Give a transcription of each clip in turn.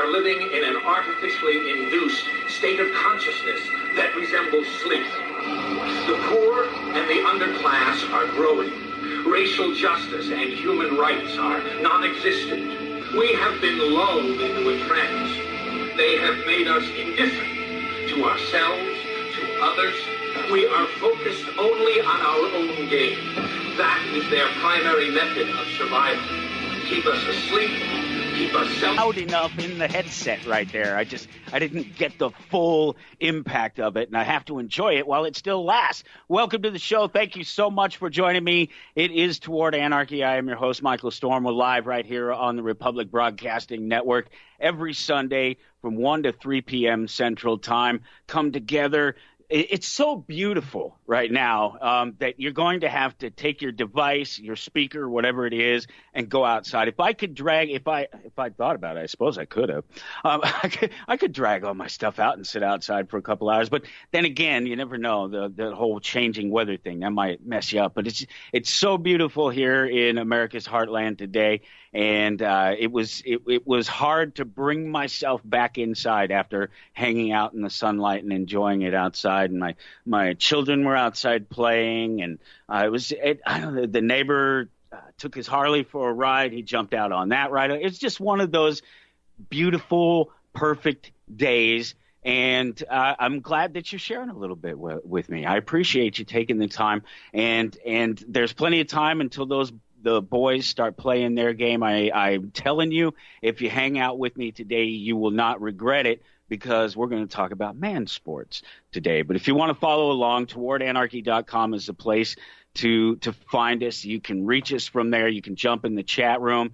are living in an artificially induced state of consciousness that resembles sleep. The poor and the underclass are growing. Racial justice and human rights are non-existent. We have been lulled into a trance. They have made us indifferent to ourselves, to others. We are focused only on our own gain. That is their primary method of survival. Keep us asleep, keep us loud enough in the headset right there. I didn't get the full impact of it, and I have to enjoy it while it still lasts. Welcome to the show. Thank you so much for joining me. It is Toward Anarchy. I am your host, Michael Storm. We're live right here on the Republic Broadcasting Network every Sunday from 1 to 3 p.m. Central Time. Come together. It's so beautiful right now that you're going to have to take your device, your speaker, whatever it is, and go outside. If I thought about it, I suppose I could have. I could drag all my stuff out and sit outside for a couple hours. But then again, you never know, the whole changing weather thing, that might mess you up. But it's so beautiful here in America's heartland today. And it was hard to bring myself back inside after hanging out in the sunlight and enjoying it outside. And my children were outside playing, and the neighbor took his Harley for a ride. He jumped out on that ride. It's just one of those beautiful, perfect days. And I'm glad that you're sharing a little bit with me. I appreciate you taking the time. And there's plenty of time until the boys start playing their game. I'm telling you, if you hang out with me today, you will not regret it, because we're going to talk about man sports today. But if you want to follow along, towardanarchy.com is the place to find us. You can reach us from there. You can jump in the chat room.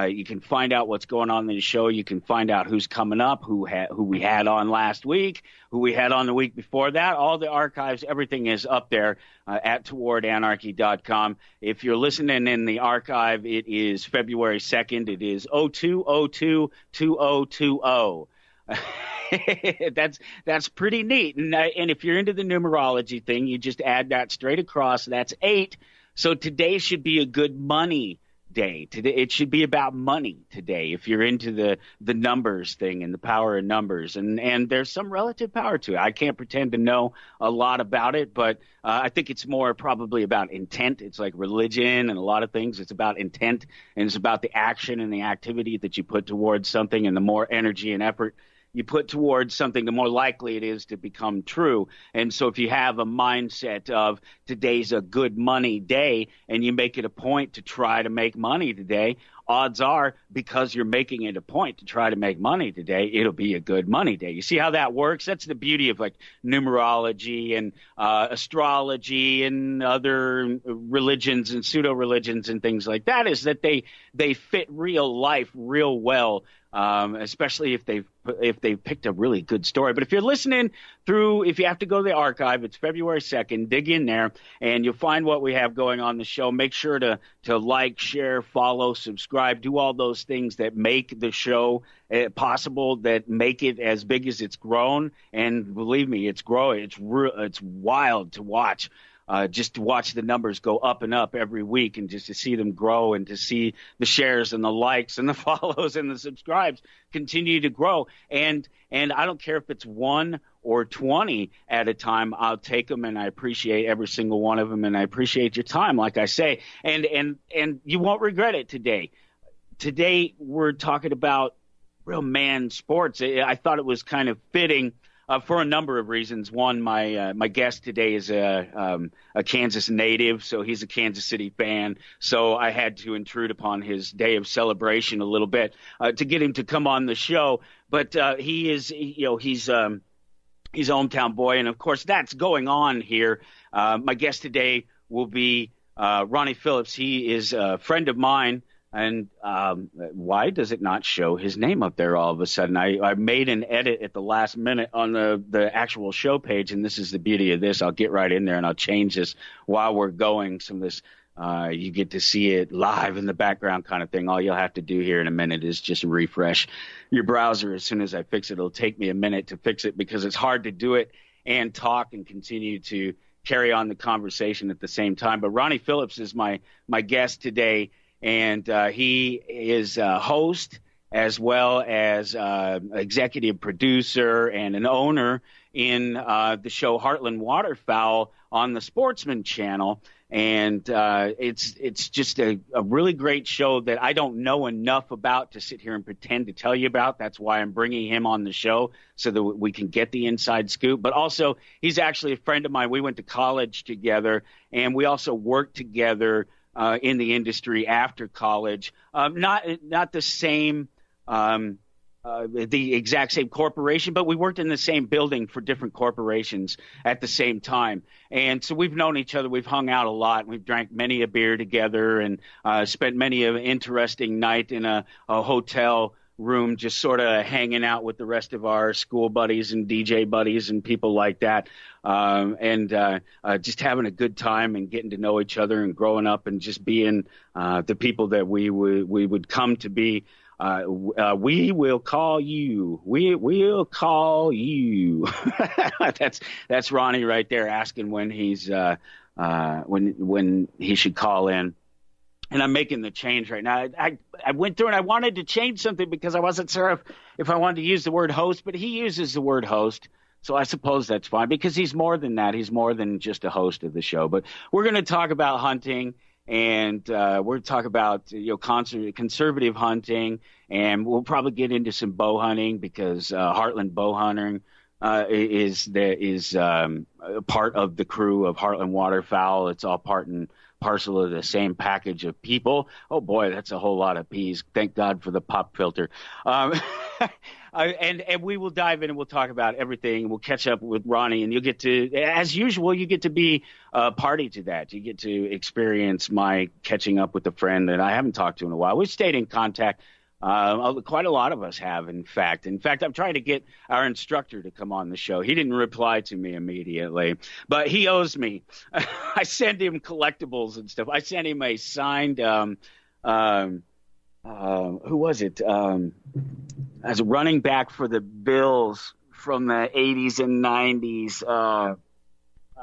You can find out what's going on in the show. You can find out who's coming up, who we had on last week, who we had on the week before that. All the archives, everything is up there at towardanarchy.com. If you're listening in the archive, it is February 2nd. It is 02022020. That's pretty neat. And if you're into the numerology thing, you just add that straight across. That's 8. So today should be a good money day. Today it should be about money today, if you're into the numbers thing and the power of numbers, and there's some relative power to it. I can't pretend to know a lot about it, but I think it's more probably about intent. It's like religion and a lot of things. It's about intent, and it's about the action and the activity that you put towards something, and the more energy and effort you put towards something, the more likely it is to become true. And so if you have a mindset of today's a good money day, and you make it a point to try to make money today, odds are, because you're making it a point to try to make money today, it'll be a good money day. You see how that works? That's the beauty of like numerology and astrology and other religions and pseudo-religions and things like that, is that they fit real life real well. Especially if they've picked a really good story. But if you're listening through, if you have to go to the archive, it's February 2nd. Dig in there, and you'll find what we have going on the show. Make sure to like, share, follow, subscribe, do all those things that make the show possible, that make it as big as it's grown. And believe me, it's growing. It's wild to watch. Just to watch the numbers go up and up every week, and just to see them grow, and to see the shares and the likes and the follows and the subscribes continue to grow. And I don't care if it's 1 or 20 at a time, I'll take them, and I appreciate every single one of them, and I appreciate your time, like I say. And you won't regret it today. Today we're talking about real man sports. I thought it was kind of fitting. For a number of reasons. One, my guest today is a Kansas native, so he's a Kansas City fan. So I had to intrude upon his day of celebration a little bit to get him to come on the show. But he's a hometown boy, and of course that's going on here. My guest today will be Ronnie Philips. He is a friend of mine. And why does it not show his name up there all of a sudden? I made an edit at the last minute on the actual show page, and this is the beauty of this. I'll get right in there, and I'll change this while we're going. Some of this, you get to see it live in the background kind of thing. All you'll have to do here in a minute is just refresh your browser. As soon as I fix it, it'll take me a minute to fix it, because it's hard to do it and talk and continue to carry on the conversation at the same time. But Ronnie Philips is my guest today. And he is a host, as well as executive producer and an owner in the show Heartland Waterfowl on the Sportsman channel. And it's just a really great show that I don't know enough about to sit here and pretend to tell you about. That's why I'm bringing him on the show, so that we can get the inside scoop. But also, he's actually a friend of mine. We went to college together, and we also worked together in the industry after college. Not the same. The exact same corporation, but we worked in the same building for different corporations at the same time. And so we've known each other. We've hung out a lot. We've drank many a beer together and spent many an interesting night in a hotel room, just sort of hanging out with the rest of our school buddies and DJ buddies and people like that. And just having a good time and getting to know each other and growing up and just being the people that we would come to be. We will call you. We will call you. That's Ronnie right there asking when he's when he should call in. And I'm making the change right now. I went through and I wanted to change something because I wasn't sure if I wanted to use the word host, but he uses the word host. So I suppose that's fine because he's more than that. He's more than just a host of the show. But we're going to talk about hunting. And we're going to talk about conservative hunting, and we'll probably get into some bow hunting because Heartland bow hunting is part of the crew of Heartland Waterfowl. It's all part and parcel of the same package of people. Oh boy, that's a whole lot of peas. Thank God for the pop filter. And we will dive in and we'll talk about everything. We'll catch up with Ronnie, and you'll get to, as usual, you get to be a party to that. You get to experience my catching up with a friend that I haven't talked to in a while. We've stayed in contact. Quite a lot of us have, in fact. I'm trying to get our instructor to come on the show. He didn't reply to me immediately, but he owes me. I send him collectibles and stuff. I sent him a signed, who was it? As a running back for the Bills from the 80s and 90s.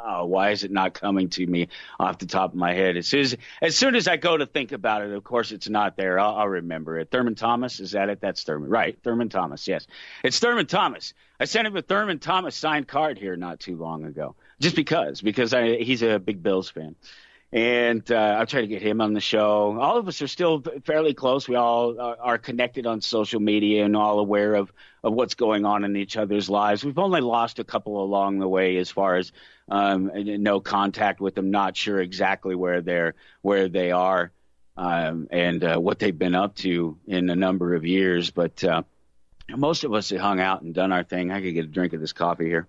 Why is it not coming to me off the top of my head? As soon as I go to think about it, of course, it's not there. I'll remember it. Thurman Thomas, is that it? That's Thurman. Right, Thurman Thomas, yes. It's Thurman Thomas. I sent him a Thurman Thomas signed card here not too long ago, just because he's a big Bills fan. And I'll try to get him on the show. All of us are still fairly close. We all are connected on social media and all aware of what's going on in each other's lives. We've only lost a couple along the way as far as no contact with them, not sure exactly where they are and what they've been up to in a number of years. But most of us have hung out and done our thing. I could get a drink of this coffee here.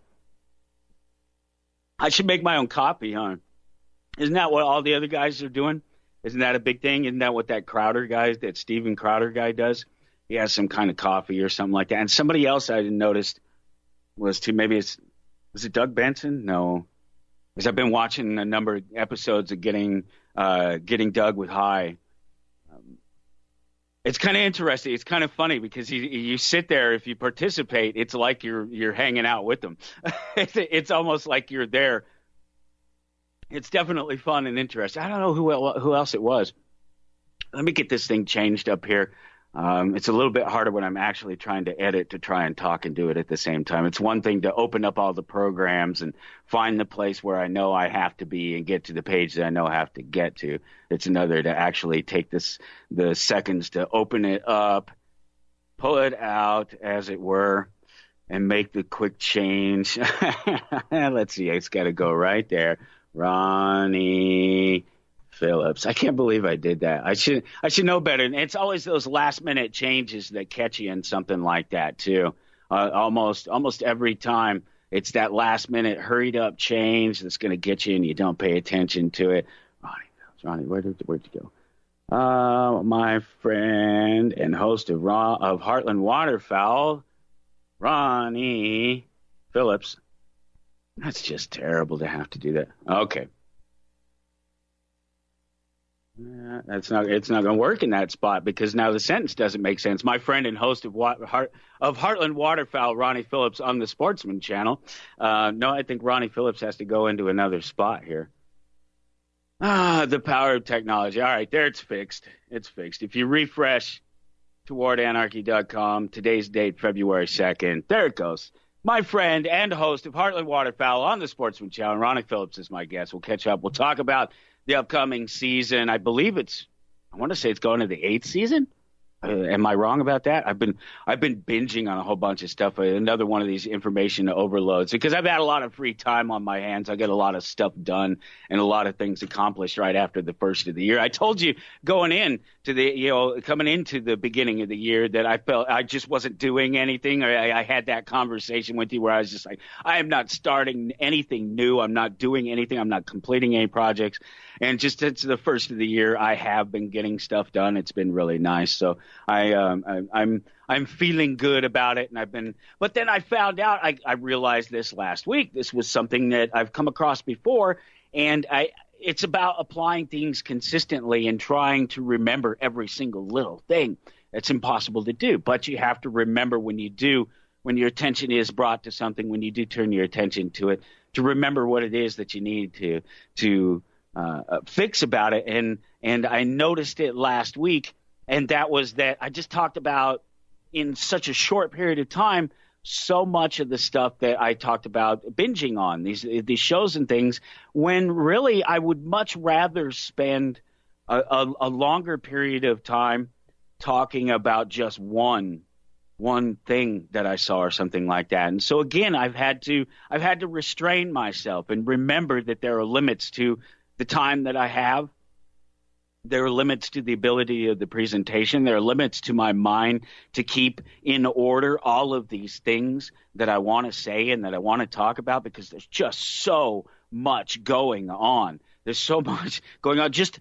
I should make my own coffee, huh? Isn't that what all the other guys are doing? Isn't that a big thing? Isn't that what that Steven Crowder guy does? He has some kind of coffee or something like that. And somebody else I noticed was was it Doug Benson? No. Because I've been watching a number of episodes of Getting Doug with High. It's kind of interesting. It's kind of funny because you sit there, if you participate, it's like you're hanging out with them. It's almost like you're there. It's definitely fun and interesting. I don't know who else it was. Let me get this thing changed up here. It's a little bit harder when I'm actually trying to edit to try and talk and do it at the same time. It's one thing to open up all the programs and find the place where I know I have to be and get to the page that I know I have to get to. It's another to actually take the seconds to open it up, pull it out, as it were, and make the quick change. Let's see. It's got to go right there. Ronnie Philips. I can't believe I did that. I should know better. And it's always those last minute changes that catch you in something like that too. Almost every time it's that last minute hurried up change that's going to get you and you don't pay attention to it. Ronnie, where'd you go? My friend and host of Heartland Waterfowl, Ronnie Philips. That's just terrible to have to do that. Okay. It's not going to work in that spot because now the sentence doesn't make sense. My friend and host of Heartland Waterfowl, Ronnie Philips, on the Sportsman channel. No, I think Ronnie Philips has to go into another spot here. The power of technology. All right, there it's fixed. It's fixed. If you refresh, towardanarchy.com. Today's date, February 2nd. There it goes. My friend and host of Heartland Waterfowl on the Sportsman Channel, Ronnie Philips, is my guest. We'll catch up. We'll talk about the upcoming season. I believe I want to say it's going to the 8th season. Am I wrong about that? I've been binging on a whole bunch of stuff. Another one of these information overloads because I've had a lot of free time on my hands. I get a lot of stuff done and a lot of things accomplished right after the first of the year. I told you coming into the beginning of the year that I felt I just wasn't doing anything. I had that conversation with you where I was just like, I am not starting anything new. I'm not doing anything. I'm not completing any projects. And just it's the first of the year, I have been getting stuff done. It's been really nice. So I'm feeling good about it. But then I found out, I realized this last week. This was something that I've come across before, and it's about applying things consistently and trying to remember every single little thing. It's impossible to do, but you have to remember when your attention is brought to something, when you do turn your attention to it, to remember what it is that you need to fix about it. And I noticed it last week, and that was that I just talked about in such a short period of time so much of the stuff that I talked about binging on these shows and things, when really I would much rather spend a longer period of time talking about just one thing that I saw or something like that. And so again, I've had to restrain myself and remember that there are limits to the time that I have. There are limits to the ability of the presentation. There are limits to my mind to keep in order all of these things that I want to say and that I want to talk about, because there's just so much going on. There's so much going on just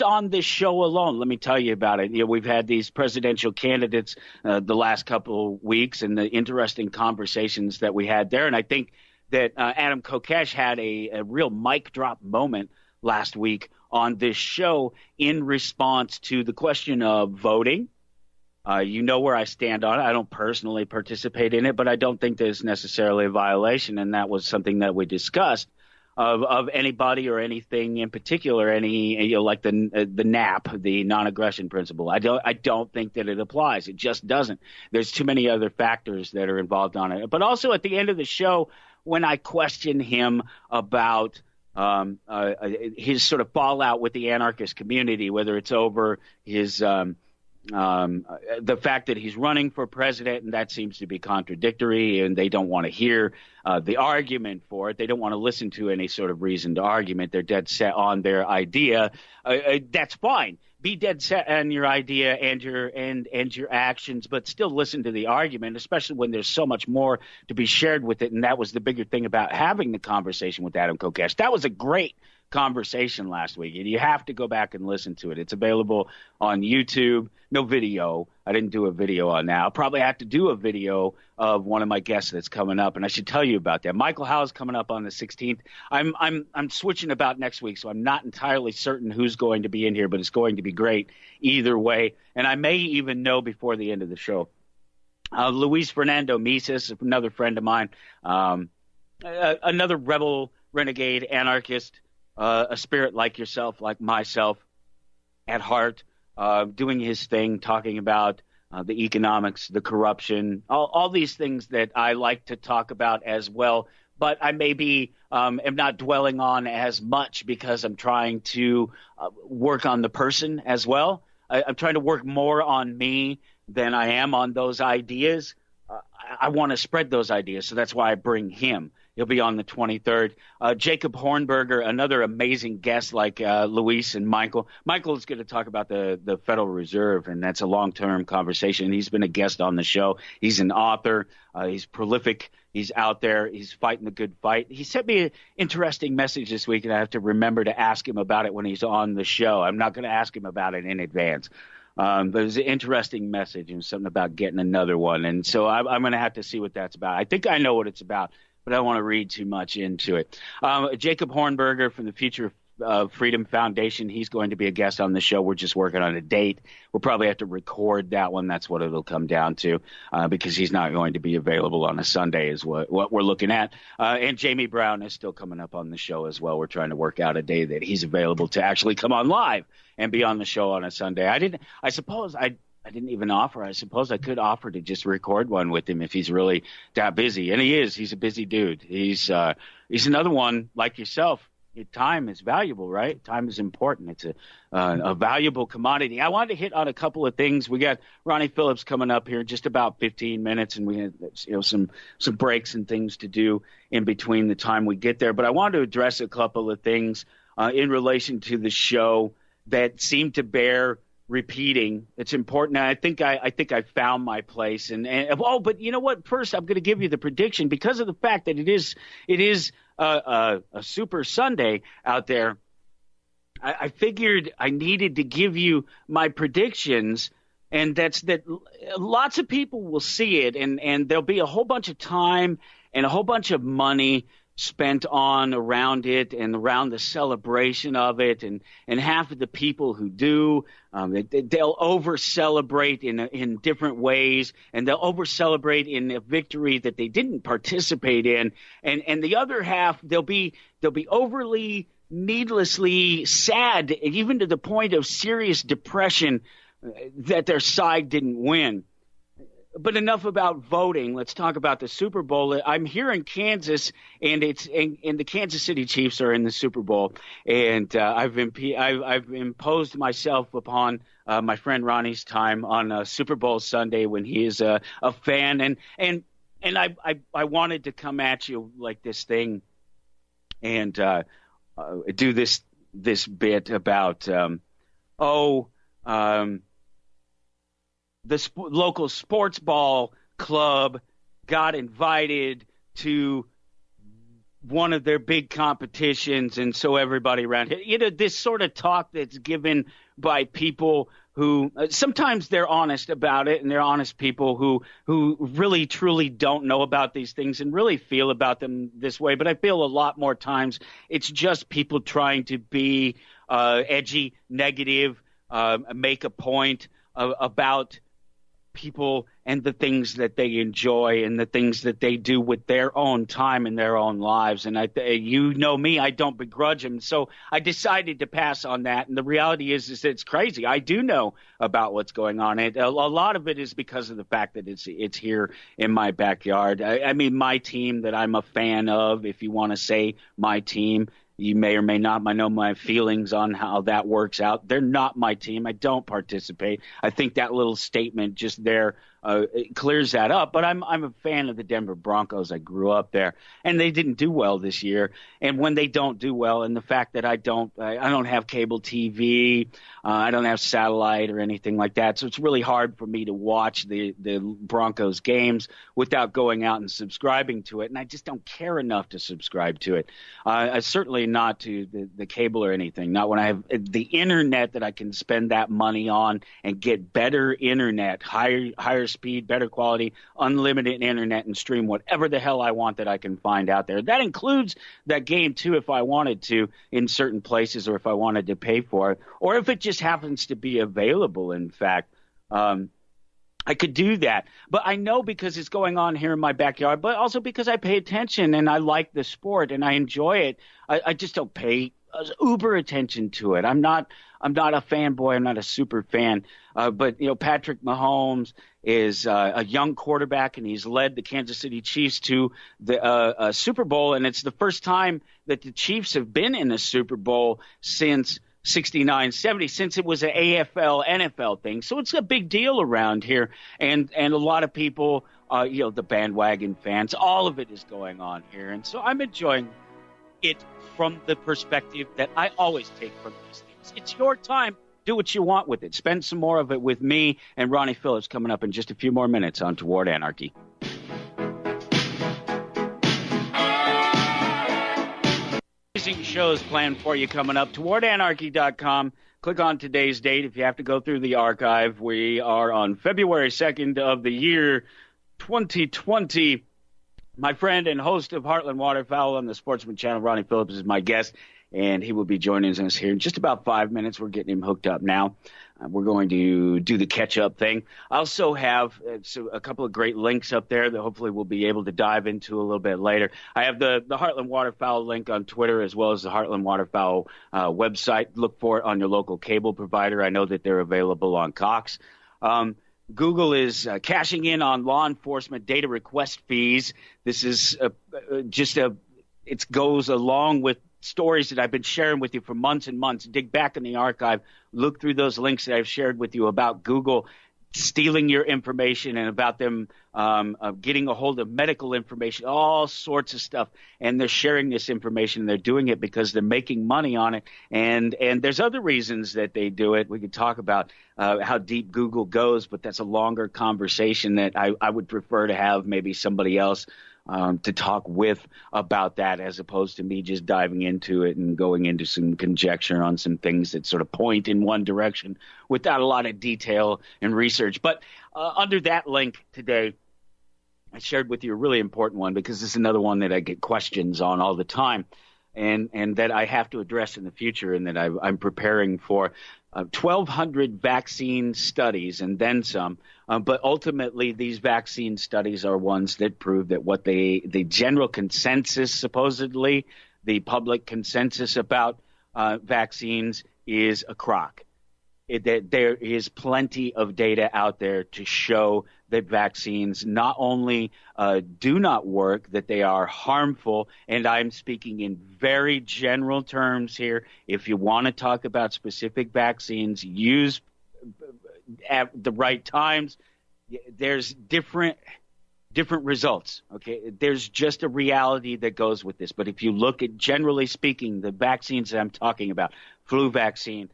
on this show alone. Let me tell you about it. We've had these presidential candidates the last couple of weeks and the interesting conversations that we had there. And I think that Adam Kokesh had a real mic drop moment last week on this show in response to the question of voting. You know where I stand on it. I don't personally participate in it, but I don't think there's necessarily a violation, and that was something that we discussed of anybody or anything in particular, like the NAP, the non-aggression principle. I don't think that it applies. It just doesn't. There's too many other factors that are involved on it. But also at the end of the show, when I question him about his sort of fallout with the anarchist community, whether it's over his the fact that he's running for president, and that seems to be contradictory, and they don't want to hear the argument for it. They don't want to listen to any sort of reasoned argument. They're dead set on their idea. That's fine. Be dead set on your idea and your actions, but still listen to the argument, especially when there's so much more to be shared with it. And that was the bigger thing about having the conversation with Adam Kokesh. That was a great conversation last week, and you have to go back and listen to it. It's available on YouTube. No video. I didn't do a video on that. I'll probably have to do a video of one of my guests that's coming up, and I should tell you about that. Michael Howe's coming up on the 16th. I'm switching about next week, so I'm not entirely certain who's going to be in here, but it's going to be great either way. And I may even know before the end of the show. Luis Fernando Mises, another friend of mine, another rebel, renegade, anarchist, a spirit like yourself, like myself, at heart, doing his thing, talking about the economics, the corruption, all these things that I like to talk about as well. But I maybe am not dwelling on as much because I'm trying to work on the person as well. I'm trying to work more on me than I am on those ideas. I want to spread those ideas, so that's why I bring him. He'll be on the 23rd. Jacob Hornberger, another amazing guest like Luis and Michael. Michael is going to talk about the Federal Reserve, and that's a long-term conversation. He's been a guest on the show. He's an author. He's prolific. He's out there. He's fighting the good fight. He sent me an interesting message this week, and I have to remember to ask him about it when he's on the show. I'm not going to ask him about it in advance. But it was an interesting message and something about getting another one. And so I'm going to have to see what that's about. I think I know what it's about, but I don't want to read too much into it. Jacob Hornberger from the Future Freedom Foundation, he's going to be a guest on the show. We're just working on a date. We'll probably have to record that one. That's what it'll come down to because he's not going to be available on a Sunday is what we're looking at. And Jamie Brown is still coming up on the show as well. We're trying to work out a day that he's available to actually come on live and be on the show on a Sunday. I suppose I I didn't even offer. I suppose I could offer to just record one with him if he's really that busy. And he is. He's a busy dude. He's another one like yourself. Time is valuable, right? Time is important. It's a valuable commodity. I wanted to hit on a couple of things. We got Ronnie Philips coming up here in just about 15 minutes, and we had some breaks and things to do in between the time we get there. But I wanted to address a couple of things in relation to the show that seem to bear repeating. It's important. I think I found my place. But you know what? First, I'm going to give you the prediction because of the fact that it is a Super Sunday out there. I figured I needed to give you my predictions, and that's that. Lots of people will see it, and there'll be a whole bunch of time and a whole bunch of money spent on around it and around the celebration of it, and half of the people who do, they'll over celebrate in different ways, and they'll over celebrate in a victory that they didn't participate in, and the other half they'll be overly needlessly sad, even to the point of serious depression that their side didn't win. But enough about voting. Let's talk about the Super Bowl. I'm here in Kansas, and the Kansas City Chiefs are in the Super Bowl, and I've imposed myself upon my friend Ronnie's time on Super Bowl Sunday when he is a fan, and I wanted to come at you like this thing and do this bit about the local sports ball club got invited to one of their big competitions, and so everybody around here, this sort of talk that's given by people who sometimes they're honest about it, and they're honest people who really truly don't know about these things and really feel about them this way. But I feel a lot more times it's just people trying to be edgy, negative, make a point about people and the things that they enjoy and the things that they do with their own time in their own lives. And you know me, I don't begrudge them. So I decided to pass on that. And the reality is it's crazy. I do know about what's going on. A lot of it is because of the fact that it's here in my backyard. I mean, my team that I'm a fan of, if you want to say my team, you may or may not know my feelings on how that works out. They're not my team. I don't participate. I think that little statement just there it clears that up. But I'm a fan of the Denver Broncos. I grew up there, and they didn't do well this year. And when they don't do well, and the fact that I don't have cable TV, I don't have satellite or anything like that, so it's really hard for me to watch the Broncos games without going out and subscribing to it. And I just don't care enough to subscribe to it. Certainly not to the cable or anything. Not when I have the internet that I can spend that money on and get better internet, higher speed, better quality, unlimited internet, and stream whatever the hell I want that I can find out there. That includes that game too, if I wanted to, in certain places, or if I wanted to pay for it, or if it just happens to be available. In fact, I could do that. But I know because it's going on here in my backyard, but also because I pay attention and I like the sport and I enjoy it. I just don't pay uber attention to it. I'm not a fanboy. I'm not a super fan. But Patrick Mahomes is a young quarterback, and he's led the Kansas City Chiefs to the Super Bowl, and it's the first time that the Chiefs have been in a Super Bowl since 69, 70, since it was an AFL, NFL thing. So it's a big deal around here, and a lot of people, the bandwagon fans, all of it is going on here, and so I'm enjoying it from the perspective that I always take from these things. It's your time. Do what you want with it. Spend some more of it with me and Ronnie Philips coming up in just a few more minutes on Toward Anarchy. Amazing shows planned for you coming up. TowardAnarchy.com. Click on today's date if you have to go through the archive. We are on February 2nd of the year 2020. My friend and host of Heartland Waterfowl on the Sportsman channel, Ronnie Philips, is my guest, and he will be joining us here in just about 5 minutes. We're getting him hooked up now. We're going to do the catch-up thing. I also have a couple of great links up there that hopefully we'll be able to dive into a little bit later. I have the Heartland Waterfowl link on Twitter, as well as the Heartland Waterfowl website. Look for it on your local cable provider. I know that they're available on Cox. Google is cashing in on law enforcement data request fees. This is it goes along with stories that I've been sharing with you for months and months. Dig back in the archive, look through those links that I've shared with you about Google stealing your information and about them getting a hold of medical information, all sorts of stuff. And they're sharing this information. And they're doing it because they're making money on it. And there's other reasons that they do it. We could talk about how deep Google goes, but that's a longer conversation that I would prefer to have maybe somebody else to talk with about that, as opposed to me just diving into it and going into some conjecture on some things that sort of point in one direction without a lot of detail and research. But under that link today, I shared with you a really important one, because this is another one that I get questions on all the time, and that I have to address in the future, and that I'm preparing for 1,200 vaccine studies and then some. But ultimately, these vaccine studies are ones that prove that what the general consensus, supposedly, the public consensus about vaccines is a crock. That there is plenty of data out there to show that vaccines not only do not work, that they are harmful. And I'm speaking in very general terms here. If you want to talk about specific vaccines, use at the right times. There's different results. Okay, there's just a reality that goes with this. But if you look at, generally speaking, the vaccines that I'm talking about, flu vaccine,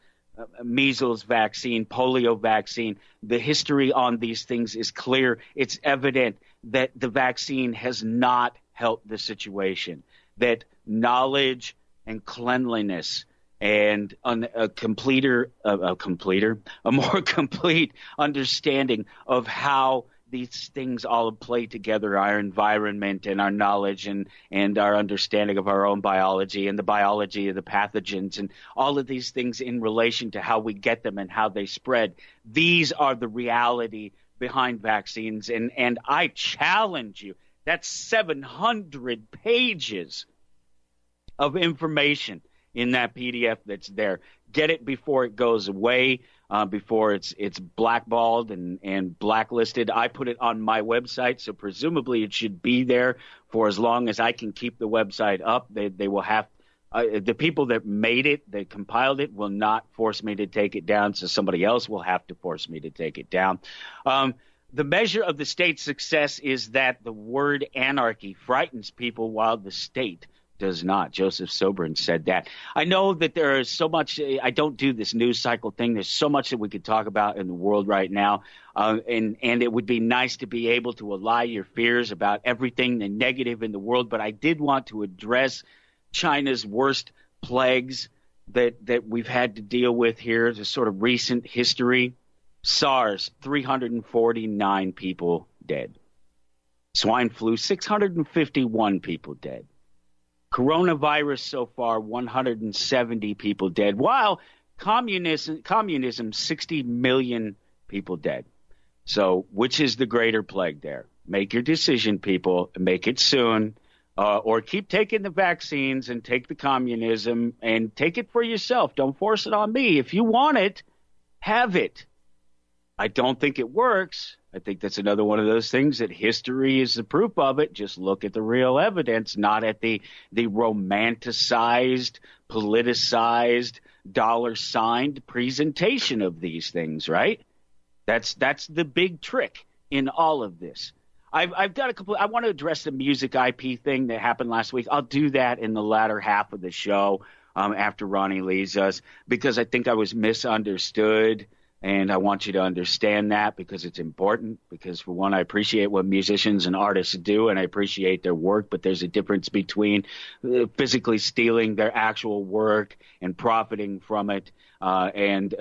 measles vaccine, polio vaccine, the history on these things is clear. It's evident that the vaccine has not helped the situation, that knowledge and cleanliness and a more complete understanding of how these things all play together, our environment and our knowledge and our understanding of our own biology and the biology of the pathogens and all of these things in relation to how we get them and how they spread. These are the reality behind vaccines. And I challenge you, that's 700 pages of information in that PDF that's there. Get it before it goes away. Before it's blackballed and blacklisted. I put it on my website, so presumably it should be there for as long as I can keep the website up. They will have the people that made it, that compiled it, will not force me to take it down, so somebody else will have to force me to take it down. The measure of the state's success is that the word anarchy frightens people while the state does not. Joseph Sobran said that. I know that there is so much. I don't do this news cycle thing. There's so much that we could talk about in the world right now, and it would be nice to be able to allay your fears about everything the negative in the world. But I did want to address China's worst plagues that we've had to deal with here, the sort of recent history. SARS, 349 people dead. Swine flu, 651 people dead. Coronavirus so far, 170 people dead, while communism 60 million people dead. So which is the greater plague there? Make your decision, people, and make it soon, or keep taking the vaccines and take the communism and take it for yourself. Don't force it on me. If you want it, have it. I don't think it works. I think that's another one of those things that history is the proof of it. Just look at the real evidence, not at the romanticized, politicized, dollar-signed presentation of these things, right? That's the big trick in all of this. I've got a couple. I want to address the music IP thing that happened last week. I'll do that in the latter half of the show after Ronnie leaves us, because I think I was misunderstood. And I want you to understand that, because it's important. Because, for one, I appreciate what musicians and artists do, and I appreciate their work. But there's a difference between physically stealing their actual work and profiting from it, and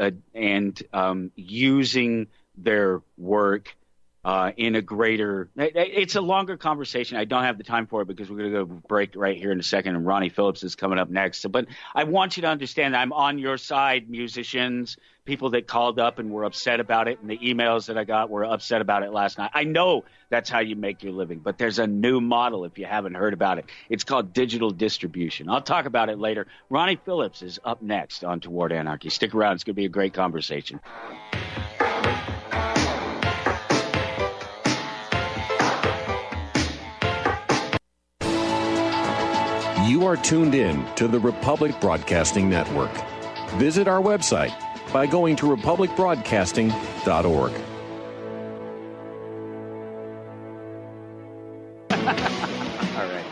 using their work in a greater – it's a longer conversation. I don't have the time for it because we're going to go break right here in a second, and Ronnie Philips is coming up next. So, but I want you to understand that I'm on your side, musicians, people that called up and were upset about it, and the emails that I got were upset about it last night. I know that's how you make your living, but there's a new model if you haven't heard about it. It's called digital distribution. I'll talk about it later. Ronnie Philips is up next on Toward Anarchy. Stick around. It's going to be a great conversation. You are tuned in to the Republic Broadcasting Network. Visit our website by going to republicbroadcasting.org. All right.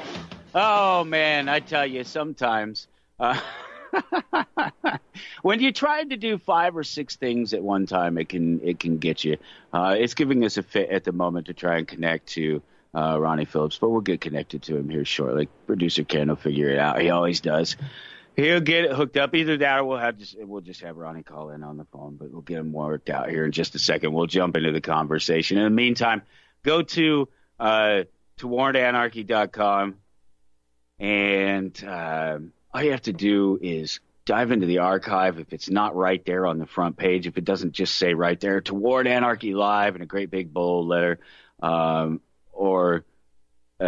Oh, man, I tell you, sometimes when you're trying to do 5 or 6 things at one time, it can get you. It's giving us a fit at the moment to try and connect to Ronnie Philips, but we'll get connected to him here shortly. Producer Ken will figure it out. He always does. He'll get it hooked up. Either that or we'll just have Ronnie call in on the phone, but we'll get him worked out here in just a second. We'll jump into the conversation. In the meantime, go to warrantanarchy.com, and all you have to do is dive into the archive. If it's not right there on the front page, if it doesn't just say right there, To Warrant Anarchy Live in a great big bold letter, or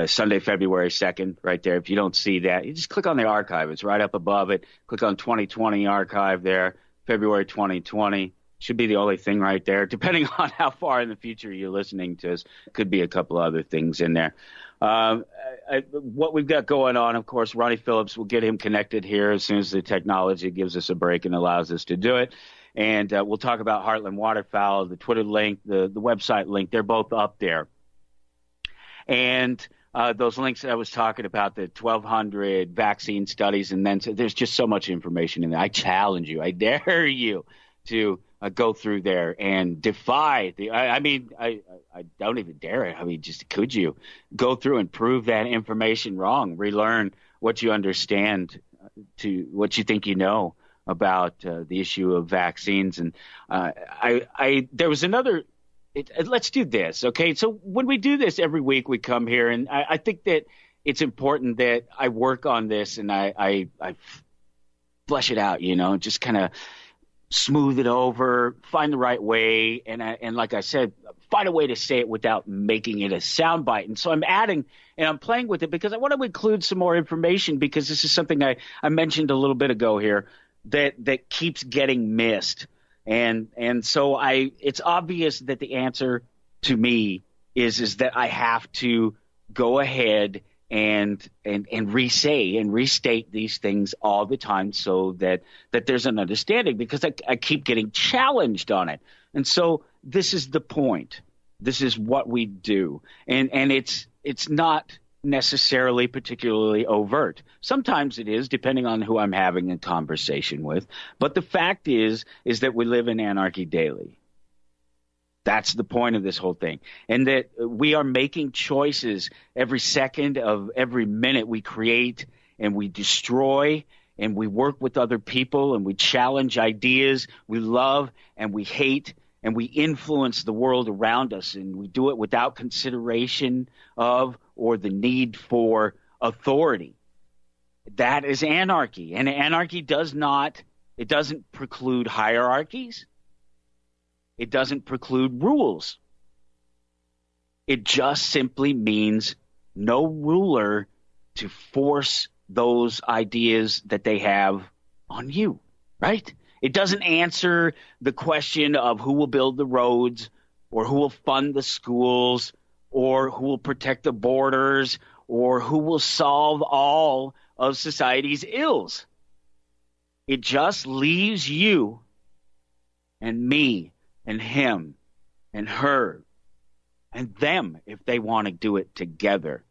Sunday, February 2nd, right there. If you don't see that, you just click on the archive. It's right up above it. Click on 2020 archive there, February 2020. Should be the only thing right there. Depending on how far in the future you're listening to us, could be a couple other things in there. What we've got going on, of course, Ronnie Philips, we'll get him connected here as soon as the technology gives us a break and allows us to do it. And we'll talk about Heartland Waterfowl, the Twitter link, the website link. They're both up there. And those links that I was talking about, the 1,200 vaccine studies, and then there's just so much information in there. I challenge you, I dare you to go through there and defy the. I don't even dare it. I mean, just could you go through and prove that information wrong? Relearn what you understand to what you think you know about the issue of vaccines. And there was another. Let's do this, okay? So when we do this every week, we come here, and I think that it's important that I work on this and I flesh it out, just kind of smooth it over, find the right way, and like I said, find a way to say it without making it a soundbite. And so I'm adding and I'm playing with it because I want to include some more information, because this is something I mentioned a little bit ago here that keeps getting missed. And so it's obvious that the answer to me is that I have to go ahead and re-say and restate these things all the time so that there's an understanding, because I keep getting challenged on it. And so this is the point. This is what we do. And it's not necessarily particularly overt. Sometimes it is, depending on who I'm having a conversation with. But the fact is that we live in anarchy daily. That's the point of this whole thing. And that we are making choices every second of every minute. We create and we destroy and we work with other people and we challenge ideas. We love and we hate and we influence the world around us. And we do it without consideration of or the need for authority. That is anarchy. And anarchy doesn't preclude hierarchies. It doesn't preclude rules. It just simply means no ruler to force those ideas that they have on you, right? It doesn't answer the question of who will build the roads or who will fund the schools or who will protect the borders or who will solve all of society's ills. It just leaves you and me and him and her and them, if they want to do it together,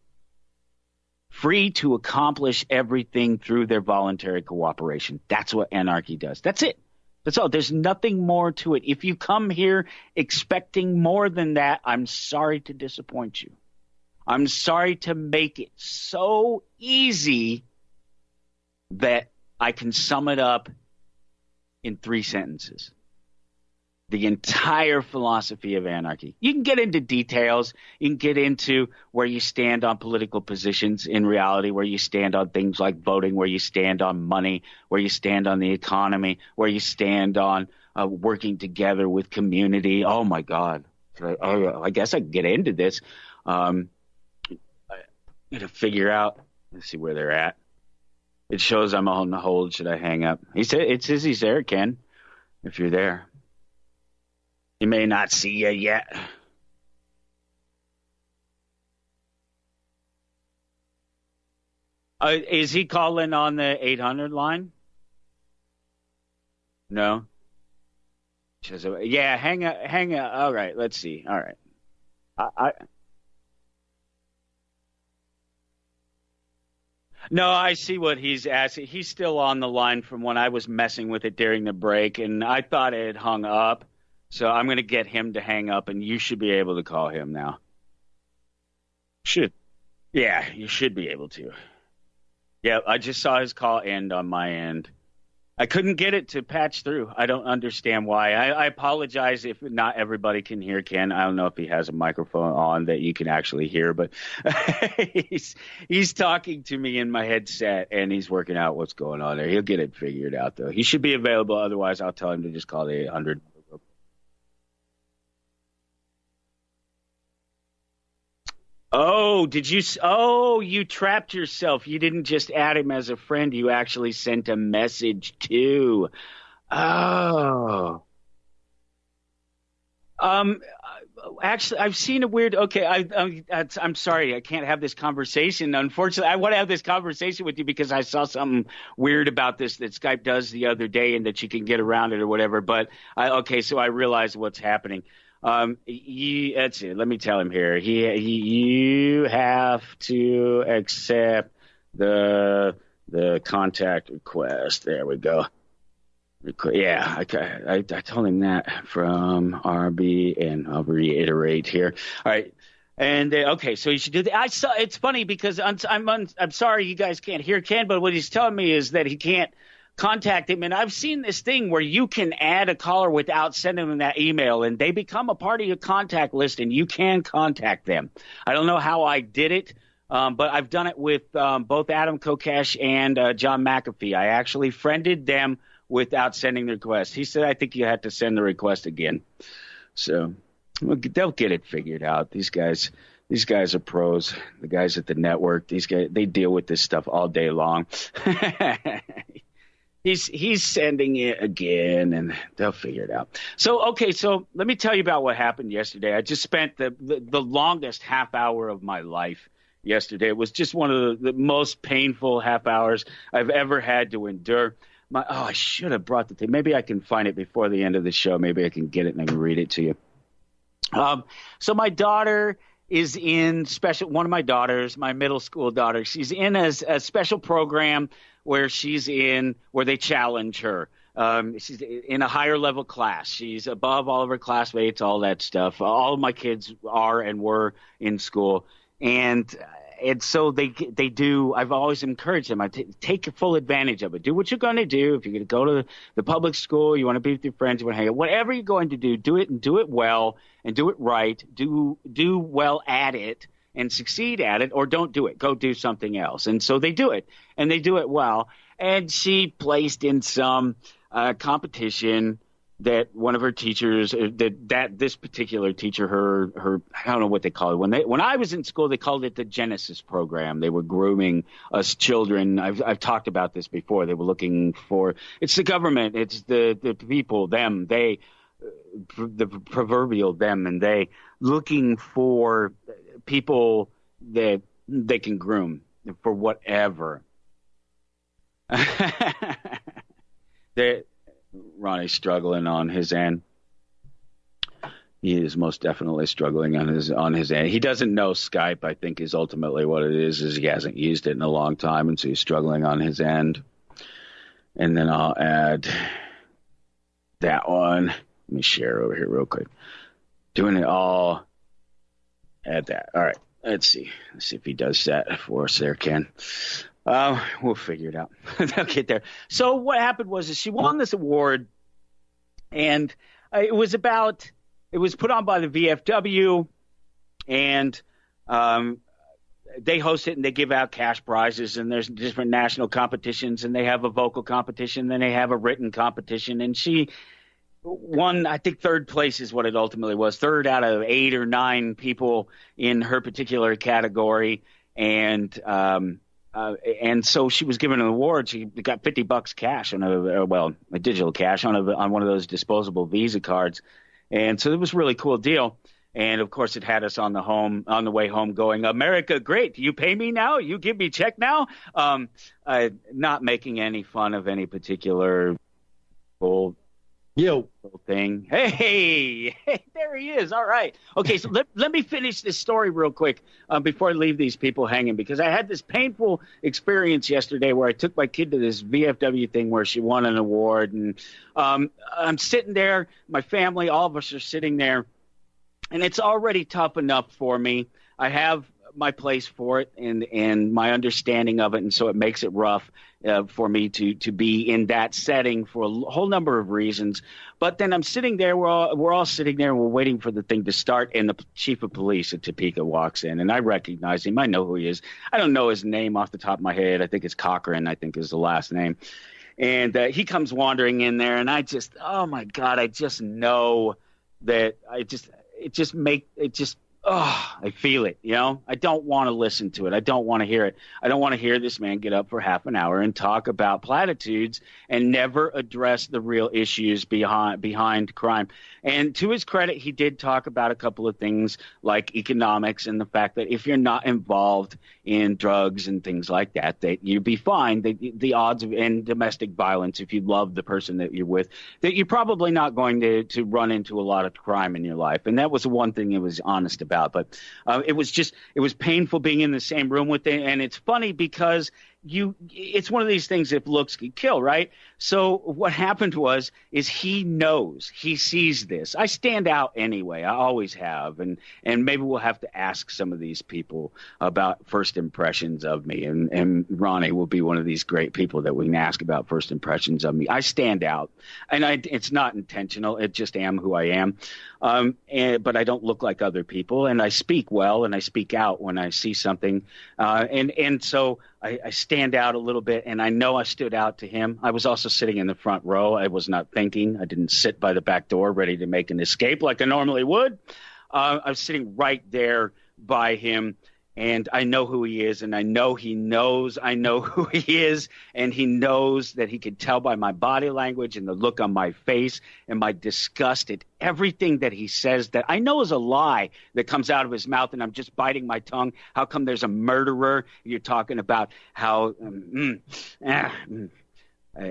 free to accomplish everything through their voluntary cooperation. That's what anarchy does. That's it. That's all. There's nothing more to it. If you come here expecting more than that, I'm sorry to disappoint you. I'm sorry to make it so easy that I can sum it up in 3 sentences. The entire philosophy of anarchy. You can get into details. You can get into where you stand on political positions in reality, where you stand on things like voting, where you stand on money, where you stand on the economy, where you stand on working together with community. Oh, my God. I guess I can get into this. I got to figure out. Let's see where they're at. It shows I'm on the hold. Should I hang up? He said it says he's there, Ken, if you're there. He may not see you yet. Is he calling on the 800 line? No. Yeah, hang up. All right, let's see. All right. I No, I see what he's asking. He's still on the line from when I was messing with it during the break, and I thought it had hung up. So I'm going to get him to hang up, and you should be able to call him now. Should. Yeah, you should be able to. Yeah, I just saw his call end on my end. I couldn't get it to patch through. I don't understand why. I apologize if not everybody can hear Ken. I don't know if he has a microphone on that you can actually hear, but he's talking to me in my headset, and he's working out what's going on there. He'll get it figured out, though. He should be available. Otherwise, I'll tell him to just call the 800. Oh, did you? Oh, you trapped yourself. You didn't just add him as a friend. You actually sent a message too. Oh. Um, Actually, I've seen a weird. Okay, I'm sorry, I can't have this conversation. Unfortunately, I want to have this conversation with you because I saw something weird about this that Skype does the other day, and that you can get around it or whatever. But okay, so I realize what's happening. Let's see. Let me tell him here. You have to accept the contact request. There we go. Yeah, I told him that from RB, and I'll reiterate here. All right, and okay, so you should do that. I saw. It's funny because I'm sorry you guys can't hear Ken, but what he's telling me is that he can't contact him. And I've seen this thing where you can add a caller without sending them that email, and they become a part of your contact list, and you can contact them. I don't know how I did it. But I've done it with both Adam Kokesh and John McAfee. I actually friended them without sending the request. He said, I think you had to send the request again. So they'll get it figured out. These guys are pros. The guys at the network, these guys, they deal with this stuff all day long. He's sending it again, and they'll figure it out. So, okay, so let me tell you about what happened yesterday. I just spent the longest half hour of my life yesterday. It was just one of the most painful half hours I've ever had to endure. I should have brought the thing. Maybe I can find it before the end of the show. Maybe I can get it and I can read it to you. So my daughter is in one of my daughters, my middle school daughter, she's in a special program where they challenge her. She's in a higher level class. She's above all of her classmates, all that stuff. All of my kids are and were in school. And so they do. I've always encouraged them. I take full advantage of it. Do what you're going to do. If you're going to go to the public school, you want to be with your friends, you want to hang out, whatever you're going to do, do it and do it well and do it right. Do well at it and succeed at it, or don't do it. Go do something else. And so they do it, and they do it well. And she placed in some competition that one of her teachers, that this particular teacher, her I don't know what they call it. When I was in school, they called it the Genesis program. They were grooming us children. I've talked about this before. They were looking for, it's the government, it's the people, them, they, the proverbial them and they, looking for people that they can groom for whatever. Ronnie's struggling on his end. He is most definitely struggling on his end. He doesn't know Skype, I think, is ultimately what it is he hasn't used it in a long time, and so he's struggling on his end. And then I'll add that one. Let me share over here real quick. Doing it all. Add that. All right. Let's see. Let's see if he does that for us there, Ken. We'll figure it out. They'll get there. So what happened was she won this award, and it was put on by the VFW, and they host it and they give out cash prizes, and there's different national competitions, and they have a vocal competition, then they have a written competition, and she won, I think, third place is what it ultimately was, third out of 8 or 9 people in her particular category, and so she was given an award. She got $50 cash on a digital cash on one of those disposable Visa cards. And so it was a really cool deal. And of course, it had us on the way home going, America, great. Do you pay me now? You give me check now? Not making any fun of any particular little thing. Hey, there he is. All right. Okay, so let me finish this story real quick before I leave these people hanging, because I had this painful experience yesterday where I took my kid to this VFW thing where she won an award. And I'm sitting there, my family, all of us are sitting there. And it's already tough enough for me. I have my place for it and my understanding of it, and so it makes it rough for me to be in that setting for a whole number of reasons. But then I'm sitting there, we're all sitting there, and we're waiting for the thing to start, and the chief of police at Topeka walks in, and I recognize him. I know who he is. I don't know his name off the top of my head. I think it's Cochran, I think is the last name. And he comes wandering in there, and I just, oh my God, I just know that I feel it, you know. I don't want to listen to it. I don't want to hear it. I don't want to hear this man get up for half an hour and talk about platitudes and never address the real issues behind crime. And to his credit, he did talk about a couple of things like economics and the fact that if you're not involved in drugs and things like that, that you'd be fine. The odds of in domestic violence, if you love the person that you're with, that you're probably not going to run into a lot of crime in your life. And that was the one thing he was honest about. But it was painful being in the same room with it. And it's funny because it's one of these things, if looks could kill, right? So what happened is he sees this. I stand out anyway. I always have. And maybe we'll have to ask some of these people about first impressions of me. And Ronnie will be one of these great people that we can ask about first impressions of me. I stand out, and it's not intentional. It just am who I am. But I don't look like other people, and I speak well, and I speak out when I see something. And so I stand out a little bit, and I know I stood out to him. I was also sitting in the front row. I was not thinking. I didn't sit by the back door ready to make an escape like I normally would. I was sitting right there by him, and I know who he is, and I know he knows I know who he is, and he knows that he could tell by my body language and the look on my face and my disgust at everything that he says that I know is a lie that comes out of his mouth, and I'm just biting my tongue. How come there's a murderer? You're talking about how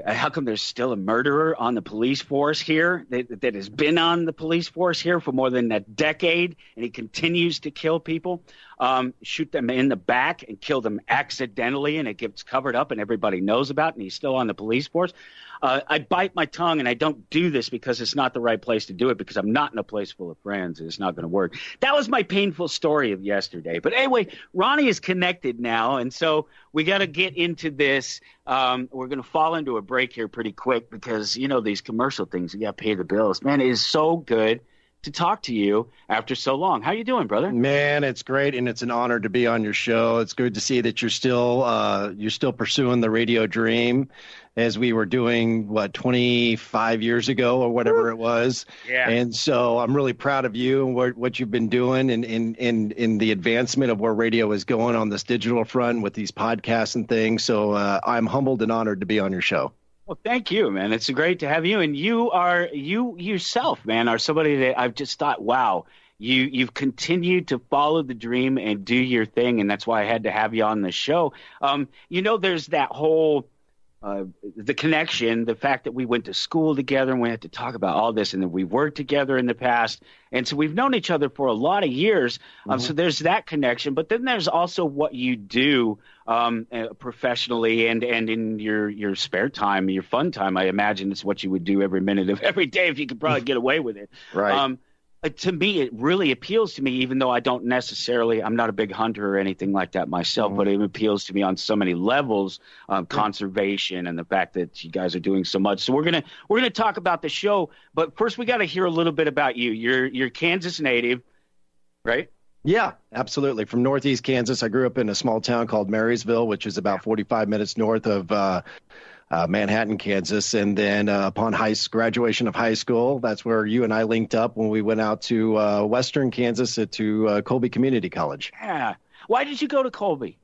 how come there's still a murderer on the police force here that has been on the police force here for more than a decade, and he continues to kill people, shoot them in the back and kill them accidentally, and it gets covered up and everybody knows about it, and he's still on the police force. I bite my tongue, and I don't do this because it's not the right place to do it, because I'm not in a place full of friends, and it's not going to work. That was my painful story of yesterday. But anyway, Ronnie is connected now, and so we got to get into this. We're going to fall into a break here pretty quick because, you know, these commercial things, you got to pay the bills. Man, it is so good to talk to you after so long. How you doing, brother? Man, it's great, and it's an honor to be on your show. It's good to see that you're still pursuing the radio dream, as we were doing 25 years ago or whatever it was. Yeah. And so I'm really proud of you and what you've been doing in the advancement of where radio is going on this digital front with these podcasts and things. So I'm humbled and honored to be on your show. Well, thank you, man. It's great to have you. And you yourself, man, are somebody that I've just thought, wow, you've continued to follow the dream and do your thing. And that's why I had to have you on the show. There's that whole the connection, the fact that we went to school together and we had to talk about all this, and then we worked together in the past. And so we've known each other for a lot of years. So there's that connection. But then there's also what you do professionally and in your spare time, your fun time. I imagine it's what you would do every minute of every day if you could probably get away with it. Right. To me, it really appeals to me, even though I'm not a big hunter or anything like that myself, but it appeals to me on so many levels, conservation and the fact that you guys are doing so much. So we're gonna talk about the show, but first we got to hear a little bit about you. You're Kansas native, right? Yeah, absolutely. From Northeast Kansas. I grew up in a small town called Marysville, which is about 45 minutes north of Manhattan, Kansas. And then upon graduation of high school, that's where you and I linked up when we went out to Western Kansas to Colby Community College. Yeah. Why did you go to Colby?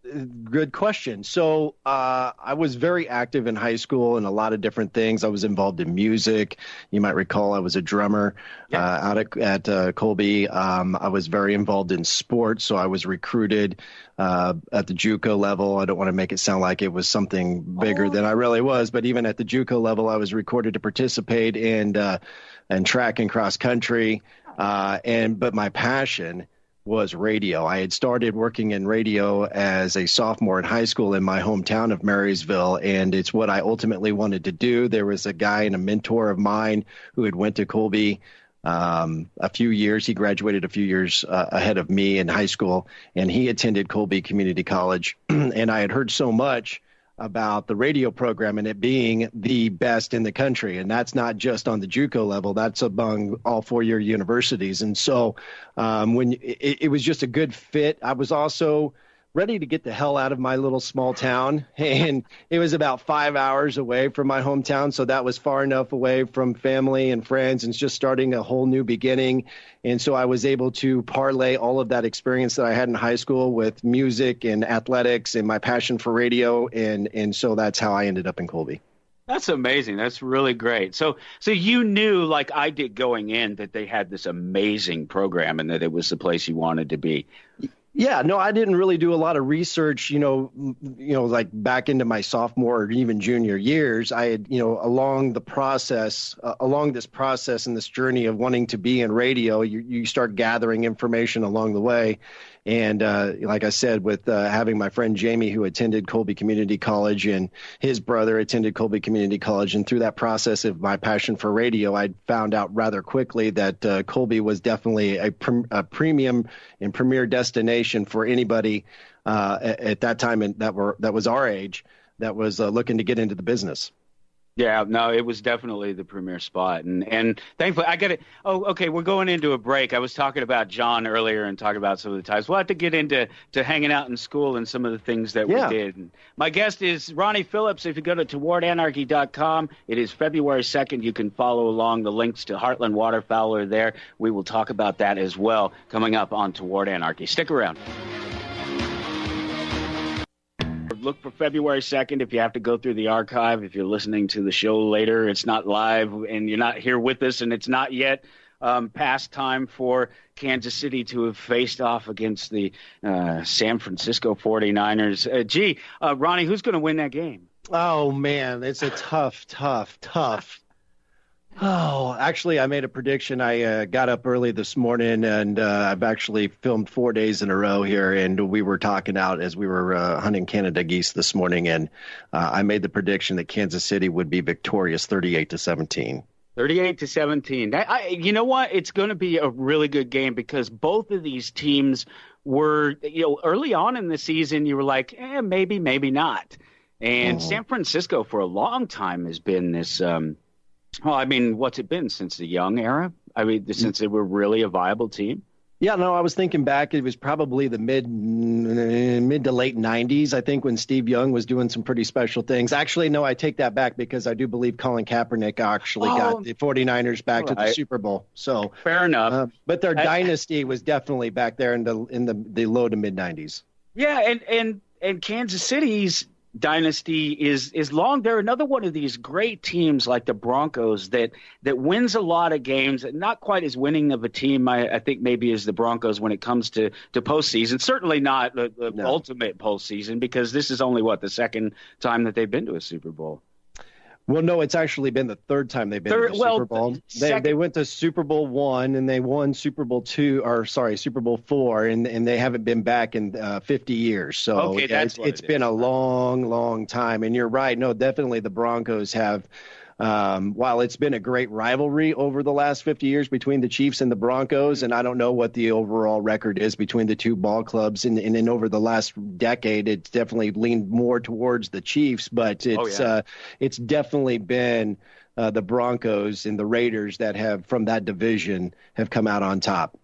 Good question. So I was very active in high school in a lot of different things. I was involved in music. You might recall I was a drummer out at Colby. I was very involved in sports, so I was recruited at the JUCO level. I don't want to make it sound like it was something bigger than I really was, but even at the JUCO level, I was recruited to participate in track and cross country. But my passion was radio. I had started working in radio as a sophomore in high school in my hometown of Marysville, and it's what I ultimately wanted to do. There was a guy and a mentor of mine who had went to Colby a few years. He graduated a few years ahead of me in high school, and he attended Colby Community College. And I had heard so much about the radio program and it being the best in the country. And that's not just on the JUCO level, that's among all four-year universities. And so when it was just a good fit, I was also ready to get the hell out of my little small town. And it was about 5 hours away from my hometown. So that was far enough away from family and friends and just starting a whole new beginning. And so I was able to parlay all of that experience that I had in high school with music and athletics and my passion for radio. And so that's how I ended up in Colby. That's amazing. That's really great. So you knew, like I did going in, that they had this amazing program and that it was the place you wanted to be. Yeah, no, I didn't really do a lot of research, like back into my sophomore or even junior years. I had, along this process and this journey of wanting to be in radio, you start gathering information along the way. And like I said, with having my friend Jamie, who attended Colby Community College, and his brother attended Colby Community College. And through that process of my passion for radio, I found out rather quickly that Colby was definitely a premium and premier destination for anybody at that time and that was our age that was looking to get into the business. Yeah, no, it was definitely the premier spot. And thankfully, I got it. Oh, okay, we're going into a break. I was talking about John earlier and talking about some of the times. We'll have to get into hanging out in school and some of the things that we did. And my guest is Ronnie Philips. If you go to towardanarchy.com, it is February 2nd. You can follow along. The links to Heartland Waterfowl are there. We will talk about that as well coming up on Toward Anarchy. Stick around. Look for February 2nd if you have to go through the archive. If you're listening to the show later, it's not live and you're not here with us, and it's not yet past time for Kansas City to have faced off against the San Francisco 49ers. Ronnie, who's going to win that game? Oh, man, it's a tough. Oh, actually, I made a prediction. I got up early this morning, and I've actually filmed 4 days in a row here, and we were talking out as we were hunting Canada geese this morning, and I made the prediction that Kansas City would be victorious 38-17. 38-17. You know what? It's going to be a really good game because both of these teams were, early on in the season, you were like, maybe, maybe not. And San Francisco for a long time has been this what's it been since the Young era? Since they were really a viable team? Yeah, no, I was thinking back. It was probably the mid to late 90s, I think, when Steve Young was doing some pretty special things. Actually, no, I take that back because I do believe Colin Kaepernick actually got the 49ers back to the Super Bowl. So fair enough. But their dynasty was definitely back there in the low to mid 90s. Yeah, and Kansas City's dynasty is long. They're another one of these great teams like the Broncos that wins a lot of games, not quite as winning of a team I think maybe as the Broncos when it comes to postseason. Certainly not the ultimate postseason because this is only the second time that they've been to a Super Bowl. Well, no, it's actually been the third time they've been to the Super Bowl. They went to Super Bowl I and they won Super Bowl Super Bowl IV, and they haven't been back in 50 years. So it's been a long, long time. And you're right. No, definitely the Broncos have. While it's been a great rivalry over the last 50 years between the Chiefs and the Broncos, and I don't know what the overall record is between the two ball clubs, and over the last decade, it's definitely leaned more towards the Chiefs, but it's definitely been the Broncos and the Raiders that have, from that division, have come out on top.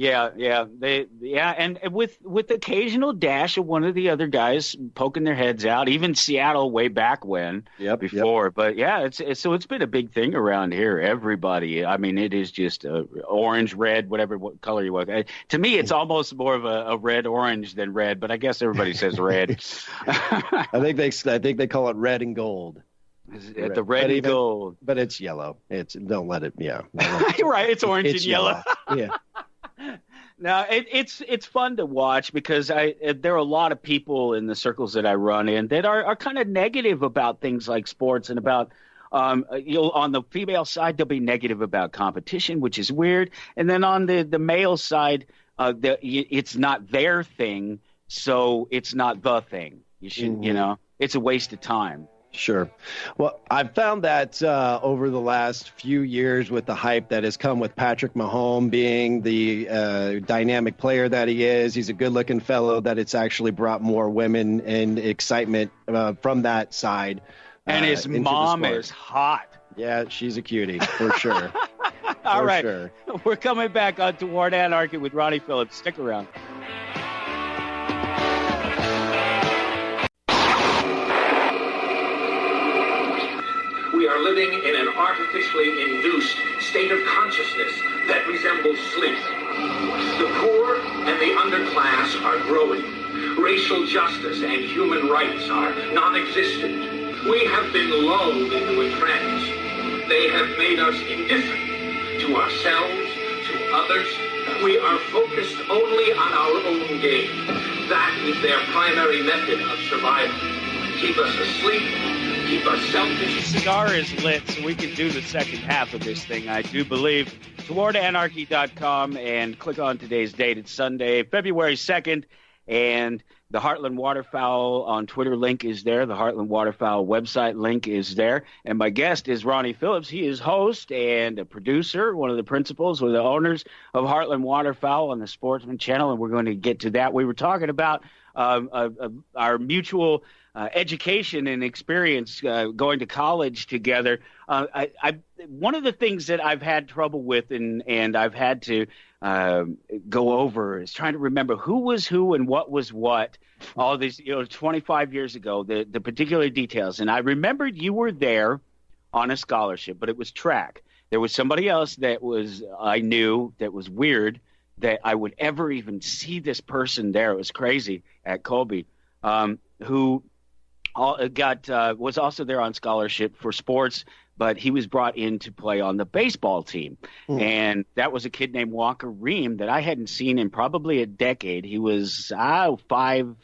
And with occasional dash of one of the other guys poking their heads out, even Seattle way back when before. Yep. But yeah, it's been a big thing around here. Everybody, I mean, it is just orange, red, what color you want. To me, it's almost more of a red orange than red, but I guess everybody says red. I think they call it red and gold. The red and gold, but it's yellow. Don't let it. Yeah, right. It's orange and yellow. Yeah. Now it's fun to watch because there are a lot of people in the circles that I run in that are kind of negative about things like sports and about on the female side they'll be negative about competition, which is weird, and then on the male side it's not their thing, so it's not the thing. You should it's a waste of time. Sure. Well, I've found that over the last few years with the hype that has come with Patrick Mahomes being the dynamic player that he is, he's a good-looking fellow, that it's actually brought more women and excitement from that side. And his mom is hot. Yeah, she's a cutie, for sure. All right. Sure. We're coming back on Toward Anarchy with Ronnie Philips. Stick around. We are living in an artificially induced state of consciousness that resembles sleep. The poor and the underclass are growing. Racial justice and human rights are non-existent. We have been lulled into a trance. They have made us indifferent to ourselves, to others. We are focused only on our own gain. That is their primary method of survival. Keep us asleep. Keep us selfish. The cigar is lit, so we can do the second half of this thing, I do believe. TowardAnarchy.com and click on today's date. It's Sunday, February 2nd, and the Heartland Waterfowl on Twitter link is there. The Heartland Waterfowl website link is there. And my guest is Ronnie Philips. He is host and a producer, one of the principals, one of the owners of Heartland Waterfowl on the Sportsman channel, and we're going to get to that. We were talking about our mutual education and experience going to college together. One of the things that I've had trouble with and I've had to go over is trying to remember who was who and what was what all these 25 years ago, the particular details. And I remembered you were there on a scholarship, but it was track. There was somebody else that I knew that was weird that I would ever even see this person there. It was crazy at Colby, who was also there on scholarship for sports, but he was brought in to play on the baseball team. And that was a kid named Walker Ream that I hadn't seen in probably a decade. He was 5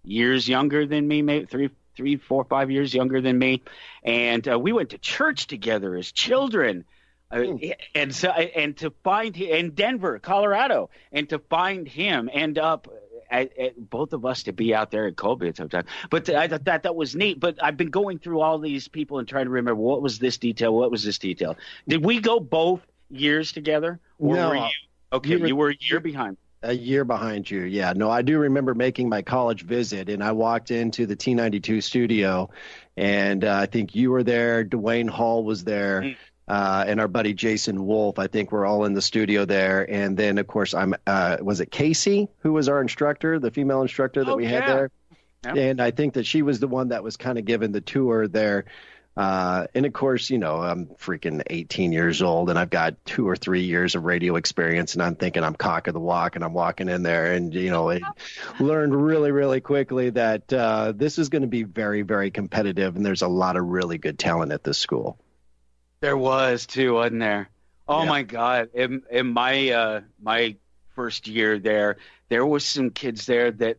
years younger than me, maybe 3, 4, 5 years younger than me. And we went to church together as children. And to find him in Denver, Colorado, and to find him end up both of us to be out there at Colby at some time. But I thought that was neat. But I've been going through all these people and trying to remember what was this detail, what was this detail. Did we go both years together? Or no. Were you? Okay, you were a year behind. A year behind you, yeah. No, I do remember making my college visit, and I walked into the T92 studio, and I think you were there, Dwayne Hall was there, and our buddy Jason Wolf. I think we're all in the studio there. And then, of course, was it Casey who was our instructor, the female instructor that we had there? Yeah. And I think that she was the one that was kind of given the tour there. And of course, I'm freaking 18 years old and I've got 2 or 3 years of radio experience, and I'm thinking I'm cock of the walk, and I'm walking in there and, I learned really, really quickly that this is going to be very, very competitive, and there's a lot of really good talent at this school. There was too, wasn't there? Oh, yeah. My God. In my first year there was some kids there that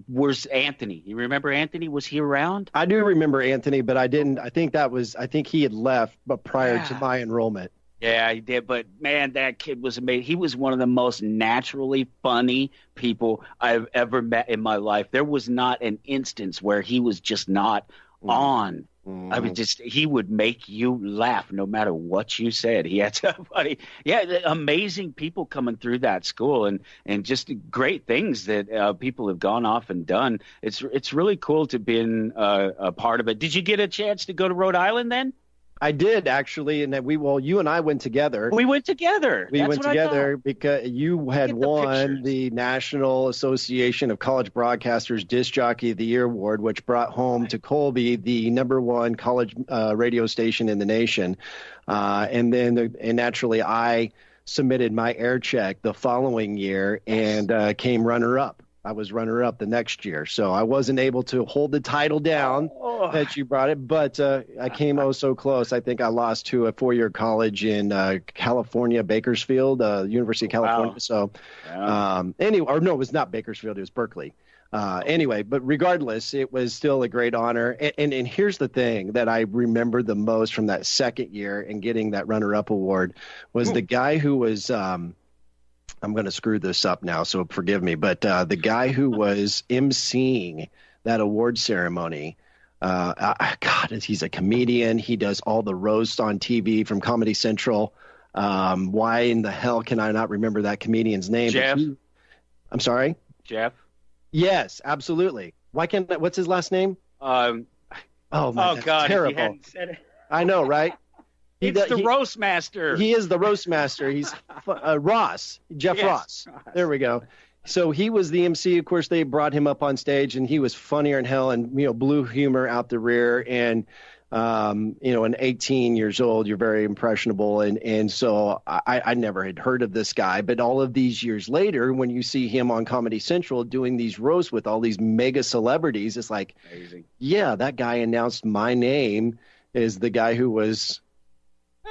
was Anthony. You remember Anthony? Was he around? I do remember Anthony, but I didn't. I think he had left, but prior to my enrollment. Yeah, he did. But man, that kid was amazing. He was one of the most naturally funny people I've ever met in my life. There was not an instance where he was just not on. I mean, he would make you laugh no matter what you said. He had somebody, amazing people coming through that school, and just great things that people have gone off and done. It's really cool to be a part of it. Did you get a chance to go to Rhode Island then? I did actually, and that you and I went together. We went together. We That's went what I together thought. because you had Get the won pictures. the National Association of College Broadcasters Disc Jockey of the Year award, which brought home to Colby the #1 college radio station in the nation. And naturally, I submitted my air check the following year and came runner-up. I was runner-up the next year, so I wasn't able to hold the title down that you brought it, but I came so close. I think I lost to a 4-year college in California, Bakersfield, University of California. Wow. So Wow. anyway, or no, it was not Bakersfield, it was Berkeley. Anyway, but regardless, it was still a great honor. And here's the thing that I remember the most from that second year and getting that runner-up award was the guy who was I'm going to screw this up now, so forgive me. But the guy who was emceeing that award ceremony, God, he's a comedian. He does all the roasts on TV from Comedy Central. Why in the hell can I not remember that comedian's name? Jeff? I'm sorry? Jeff? Yes, absolutely. Why can't? What's his last name? Oh, That's God. If terrible. you hadn't said it. I know, right? It's the roast master. He is the roast master. He's Ross, Jeff Yes. Ross. There we go. So he was the MC. Of course, they brought him up on stage, and he was funnier than hell, and blue humor out the rear. And and 18 years old, you're very impressionable, and so I never had heard of this guy. But all of these years later, when you see him on Comedy Central doing these roasts with all these mega celebrities, it's like, Amazing. yeah, that guy announced my name as the guy who was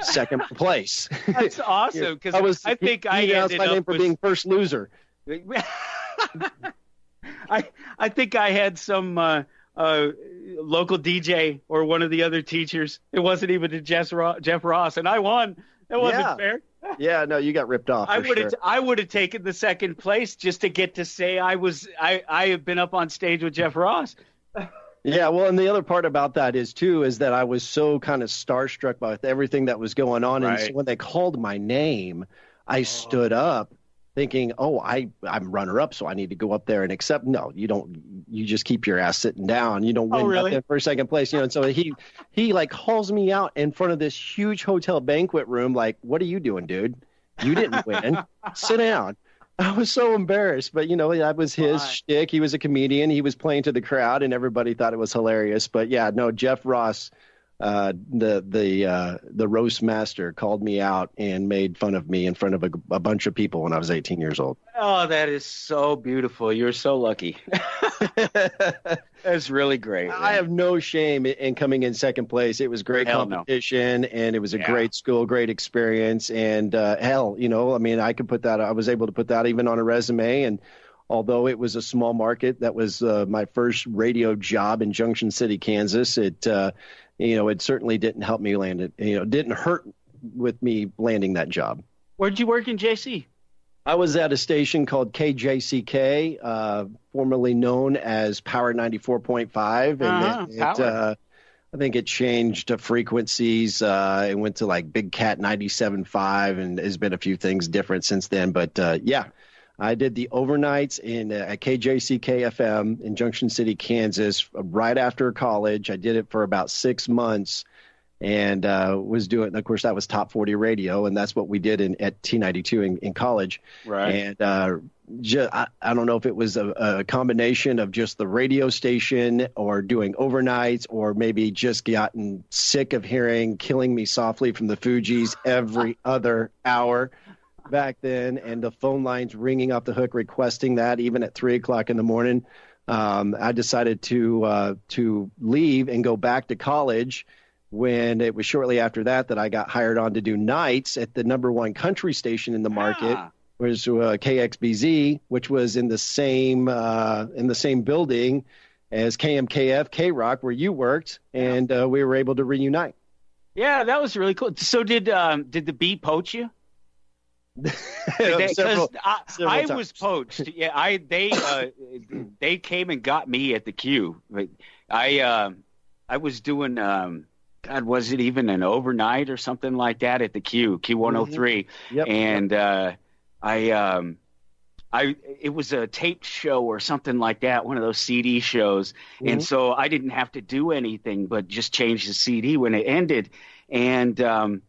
second place. That's awesome because I think I announced ended my name up for with, being first loser. I think I had some local DJ or one of the other teachers. It wasn't even to Jeff Ross, and I won. That wasn't fair. Yeah, no, you got ripped off. I would have taken the second place just to get to say I have been up on stage with Jeff Ross. Yeah, well, and the other part about that is that I was so kind of starstruck by everything that was going on. Right. And so when they called my name, I stood up thinking, oh, I'm runner-up, so I need to go up there and accept. No, you don't. You just keep your ass sitting down. You don't win nothing for second place. And so he like calls me out in front of this huge hotel banquet room like, what are you doing, dude? You didn't win. Sit down. I was so embarrassed, but that was his shtick. He was a comedian. He was playing to the crowd, and everybody thought it was hilarious. But yeah, no, Jeff Ross, the roast master, called me out and made fun of me in front of a bunch of people when I was 18 years old. Oh, that is so beautiful. You're so lucky. That's really great. Man. I have no shame in coming in second place. It was great competition, and it was a great school, great experience. And I was able to put that even on a resume. And although it was a small market, that was my first radio job in Junction City, Kansas. It certainly didn't help me land it. It didn't hurt with me landing that job. Where'd you work in JC? I was at a station called KJCK, formerly known as Power 94.5. And I think it changed to frequencies. It went to like Big Cat 97.5, and there's been a few things different since then. But I did the overnights at KJCK FM in Junction City, Kansas, right after college. I did it for about 6 months. And was doing, of course, that was top 40 radio, and that's what we did at T92 in college. Right. And I don't know if it was a combination of just the radio station or doing overnights, or maybe just gotten sick of hearing "Killing Me Softly" from the Fugees every other hour back then, and the phone lines ringing off the hook requesting that even at 3:00 in the morning. I decided to leave and go back to college. When it was shortly after that I got hired on to do nights at the #1 country station in the market, was KXBZ, which was in the same building as KMKF K-Rock, where you worked, and we were able to reunite. Yeah, that was really cool. So did the bee poach you? Because I was poached. Yeah, they came and got me at the Q. I was doing. God, was it even an overnight or something like that at the Q103? Mm-hmm. Yep. And it was a taped show or something like that, one of those CD shows. Mm-hmm. And so I didn't have to do anything but just change the CD when it ended. And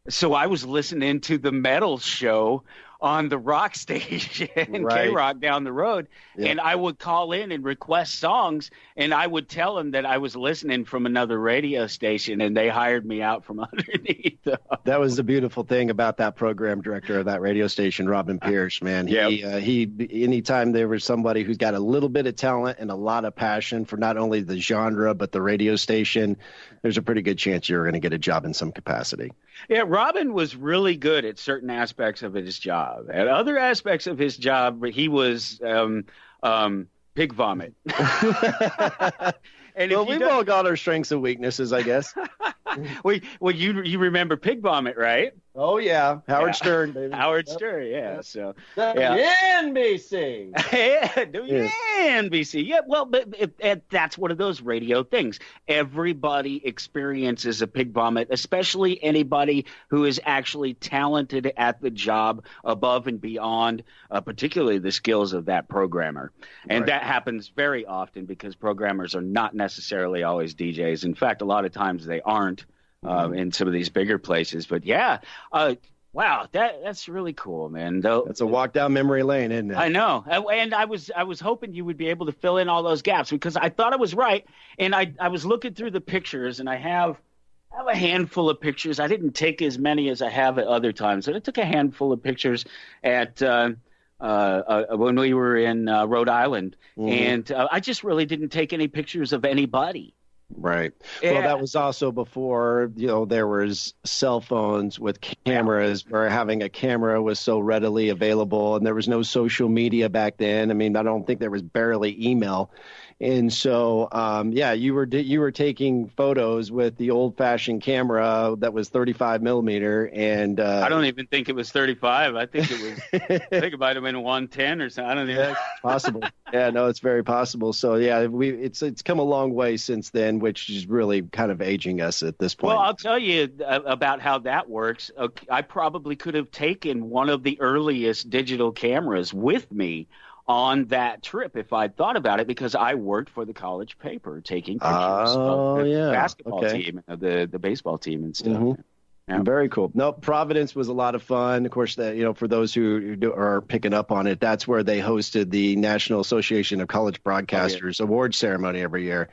so I was listening to the metal show on the rock station, Right. K-Rock down the road, Yep. and I would call in and request songs, and I would tell them that I was listening from another radio station, and they hired me out from underneath them. That was the beautiful thing about that program director of that radio station, Robin Pierce, man. He anytime there was somebody who's got a little bit of talent and a lot of passion for not only the genre, but the radio station, there's a pretty good chance you're going to get a job in some capacity. Yeah, Robin was really good at certain aspects of his job. At other aspects of his job, he was pig vomit. And Well, we've all got our strengths and weaknesses, I guess. well, you remember pig vomit, right? Oh, yeah. Howard Stern, baby. Howard Stern, yeah. Yep. So, NBC. NBC. Yeah, well, but that's one of those radio things. Everybody experiences a pig vomit, especially anybody who is actually talented at the job above and beyond, particularly the skills of that programmer. And that happens very often because programmers are not necessarily always DJs. In fact, a lot of times they aren't. In some of these bigger places, but wow, that's really cool, man. That's a walk down memory lane, isn't it? I know, and I was hoping you would be able to fill in all those gaps because I thought I was right, and I was looking through the pictures, and I have a handful of pictures. I didn't take as many as I have at other times, but I took a handful of pictures at when we were in Rhode Island, and I just really didn't take any pictures of anybody. Right. Yeah. Well, that was also before, there was cell phones with cameras where having a camera was so readily available, and there was no social media back then. I mean, I don't think there was barely email. And so, you were taking photos with the old-fashioned camera that was 35 millimeter, and I don't even think it was 35. I think it was. I think it might have been 110 or something. I don't know. Yeah, it's possible. Yeah, no, it's very possible. So yeah, it's come a long way since then, which is really kind of aging us at this point. Well, I'll tell you about how that works. I probably could have taken one of the earliest digital cameras with me on that trip if I'd thought about it, because I worked for the college paper taking pictures of the basketball team, the baseball team and stuff. Mm-hmm. Yeah. Very cool. No, Providence was a lot of fun. Of course, for those who are picking up on it, that's where they hosted the National Association of College Broadcasters award ceremony every year.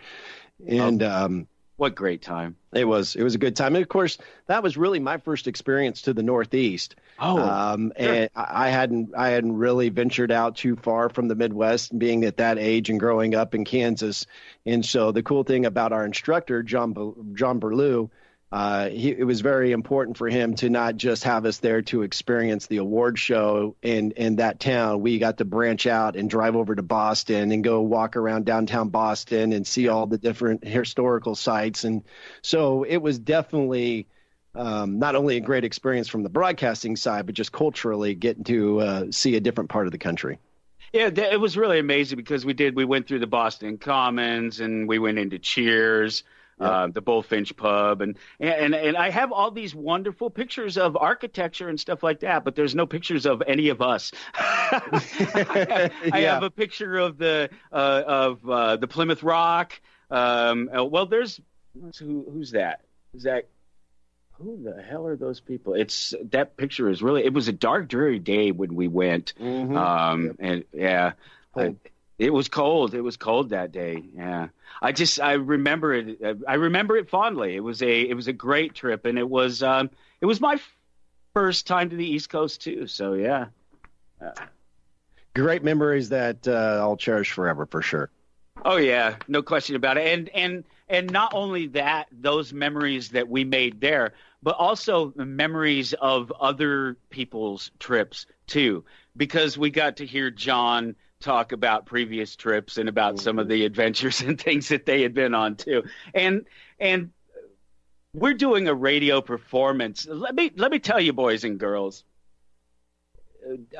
And what great time. It was a good time. And of course, that was really my first experience to the Northeast. And I hadn't really ventured out too far from the Midwest, being at that age and growing up in Kansas. And so the cool thing about our instructor, John Berlew, it was very important for him to not just have us there to experience the award show in that town. We got to branch out and drive over to Boston and go walk around downtown Boston and see all the different historical sites. And so it was definitely not only a great experience from the broadcasting side, but just culturally getting to see a different part of the country. Yeah, it was really amazing because we went through the Boston Commons and we went into Cheers. The Bullfinch Pub, and I have all these wonderful pictures of architecture and stuff like that, but there's no pictures of any of us. I have a picture of the Plymouth Rock. There's who's that? Is that who the hell are those people? That picture is really. It was a dark, dreary day when we went, and it was cold. It was cold that day. Yeah. I remember it. I remember it fondly. It was a great trip, and it was my first time to the East Coast too. So yeah. Great memories that I'll cherish forever for sure. Oh yeah, no question about it. And not only that, those memories that we made there, but also the memories of other people's trips too, because we got to hear John talk about previous trips and about some of the adventures and things that they had been on too. And we're doing a radio performance. Let me tell you, boys and girls,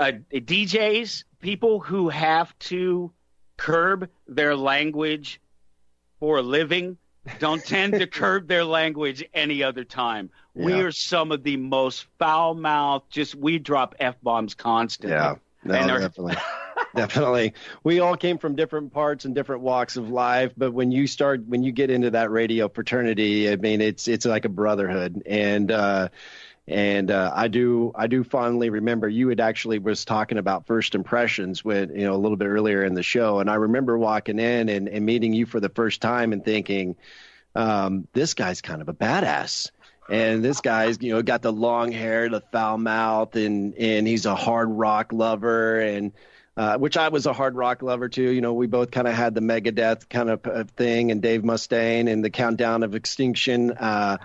DJs, people who have to curb their language for a living, don't tend to curb their language any other time. Yeah. We are some of the most foul-mouthed, we drop F-bombs constantly. Yeah, no, definitely. Definitely. We all came from different parts and different walks of life, but when you get into that radio fraternity, I mean, it's like a brotherhood. And I do fondly remember you had actually was talking about first impressions when, a little bit earlier in the show. And I remember walking in and meeting you for the first time and thinking, this guy's kind of a badass. And this guy's, got the long hair, the foul mouth, and he's a hard rock lover, and which I was a hard rock lover too. We both kind of had the Megadeth kind of thing, and Dave Mustaine, and the Countdown of Extinction. Right